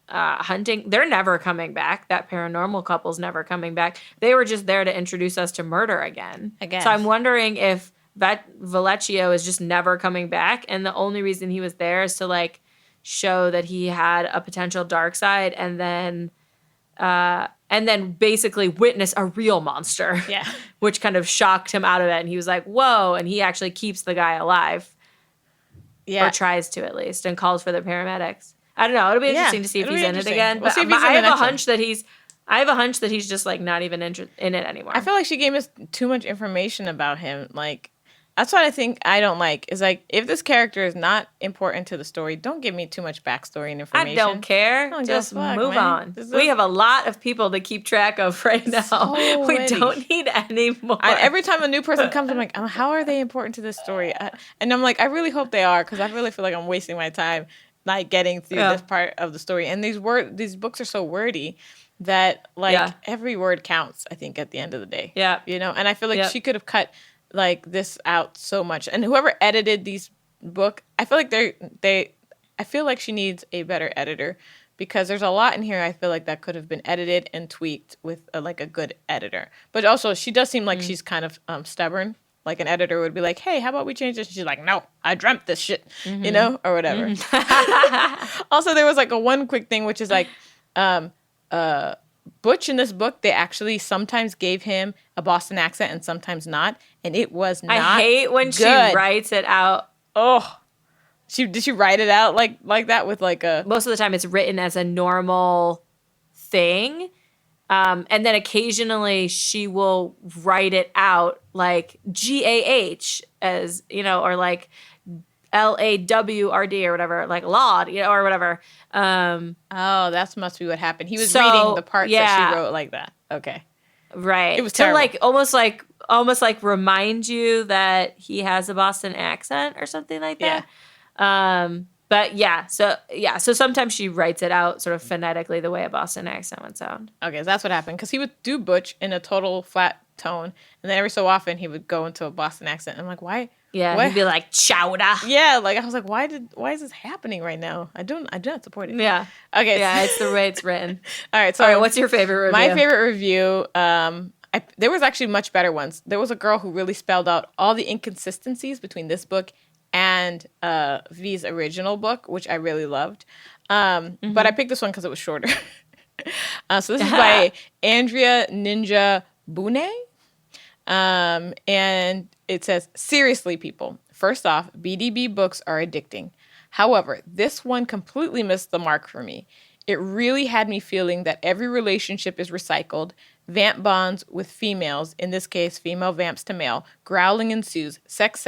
hunting. They're never coming back. That paranormal couple's never coming back. They were just there to introduce us to murder again. I guess. So I'm wondering if Vallecchio is just never coming back, and the only reason he was there is to like show that he had a potential dark side, and then basically witness a real monster. Yeah. Which kind of shocked him out of it, and he was like, "Whoa!" And he actually keeps the guy alive. Yeah. Or tries to, at least, and calls for the paramedics. I don't know. It'll be interesting to see if he's in it again. But I have a hunch that he's just like not even in it anymore. I feel like she gave us too much information about him. Like, that's what I think I don't like. Is like, if this character is not important to the story, don't give me too much backstory and information. I don't care. Just move on. We have a lot of people to keep track of right now. We don't need any more. Every time a new person comes, I'm like, how are they important to this story? And I'm like, I really hope they are, because I really feel like I'm wasting my time not getting through this part of the story. And these books are so wordy that like every word counts, I think, at the end of the day. Yeah. You know, and I feel like she could have cut like this out so much. And whoever edited these book, I feel like I feel like she needs a better editor, because there's a lot in here I feel like that could have been edited and tweaked with like a good editor. But also she does seem like she's kind of stubborn. Like an editor would be like, "Hey, how about we change this?" And she's like, "No, I dreamt this shit," you know, or whatever. Also, there was like a one quick thing, which is like, Butch in this book, they actually sometimes gave him a Boston accent and sometimes not, and it was not. I hate when good. She writes it out. Oh, did she write it out like that with like a? Most of the time, it's written as a normal thing, and then occasionally she will write it out like GAH, as you know, or like LAWRD or whatever, like laud, you know, or whatever. That must be what happened. He was reading the parts that she wrote like that. Okay. Right. It was terrible. To almost like remind you that he has a Boston accent or something like that. So sometimes she writes it out sort of phonetically the way a Boston accent would sound. Okay, so that's what happened, because he would do Butch in a total flat tone, and then every so often he would go into a Boston accent. I'm like, why? Yeah, he'd be like, chowder. Yeah, like I was like, why is this happening right now? I do not support it. Yeah. Okay. Yeah, it's the way it's written. All right, what's your favorite review? My favorite review, there was actually much better ones. There was a girl who really spelled out all the inconsistencies between this book and V's original book, which I really loved. But I picked this one because it was shorter. So this is by Andrea Ninja Bune. And it says, "Seriously, people. First off, BDB books are addicting. However, this one completely missed the mark for me. It really had me feeling that every relationship is recycled. Vamp bonds with females, in this case, female vamps to male. Growling ensues. Sex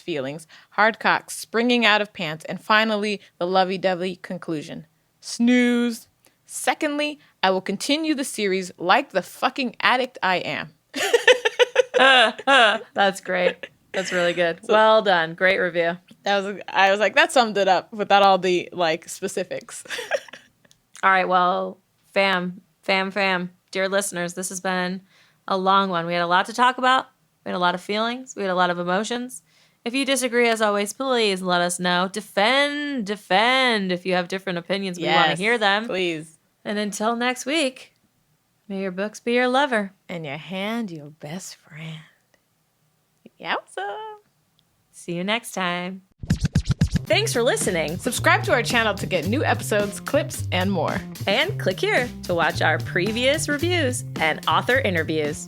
feelings. Hard cocks springing out of pants. And finally, the lovey-dovey conclusion. Snooze. Secondly, I will continue the series like the fucking addict I am." That's great. That's really good. Well done. Great review. I was like, that summed it up without all the like specifics. All right. Well, fam, dear listeners, this has been a long one. We had a lot to talk about. We had a lot of feelings. We had a lot of emotions. If you disagree, as always, please let us know. Defend. If you have different opinions, we want to hear them. Please. And until next week, may your books be your lover. And your hand your best friend. Yowza. See you next time. Thanks for listening. Subscribe to our channel to get new episodes, clips, and more. And click here to watch our previous reviews and author interviews.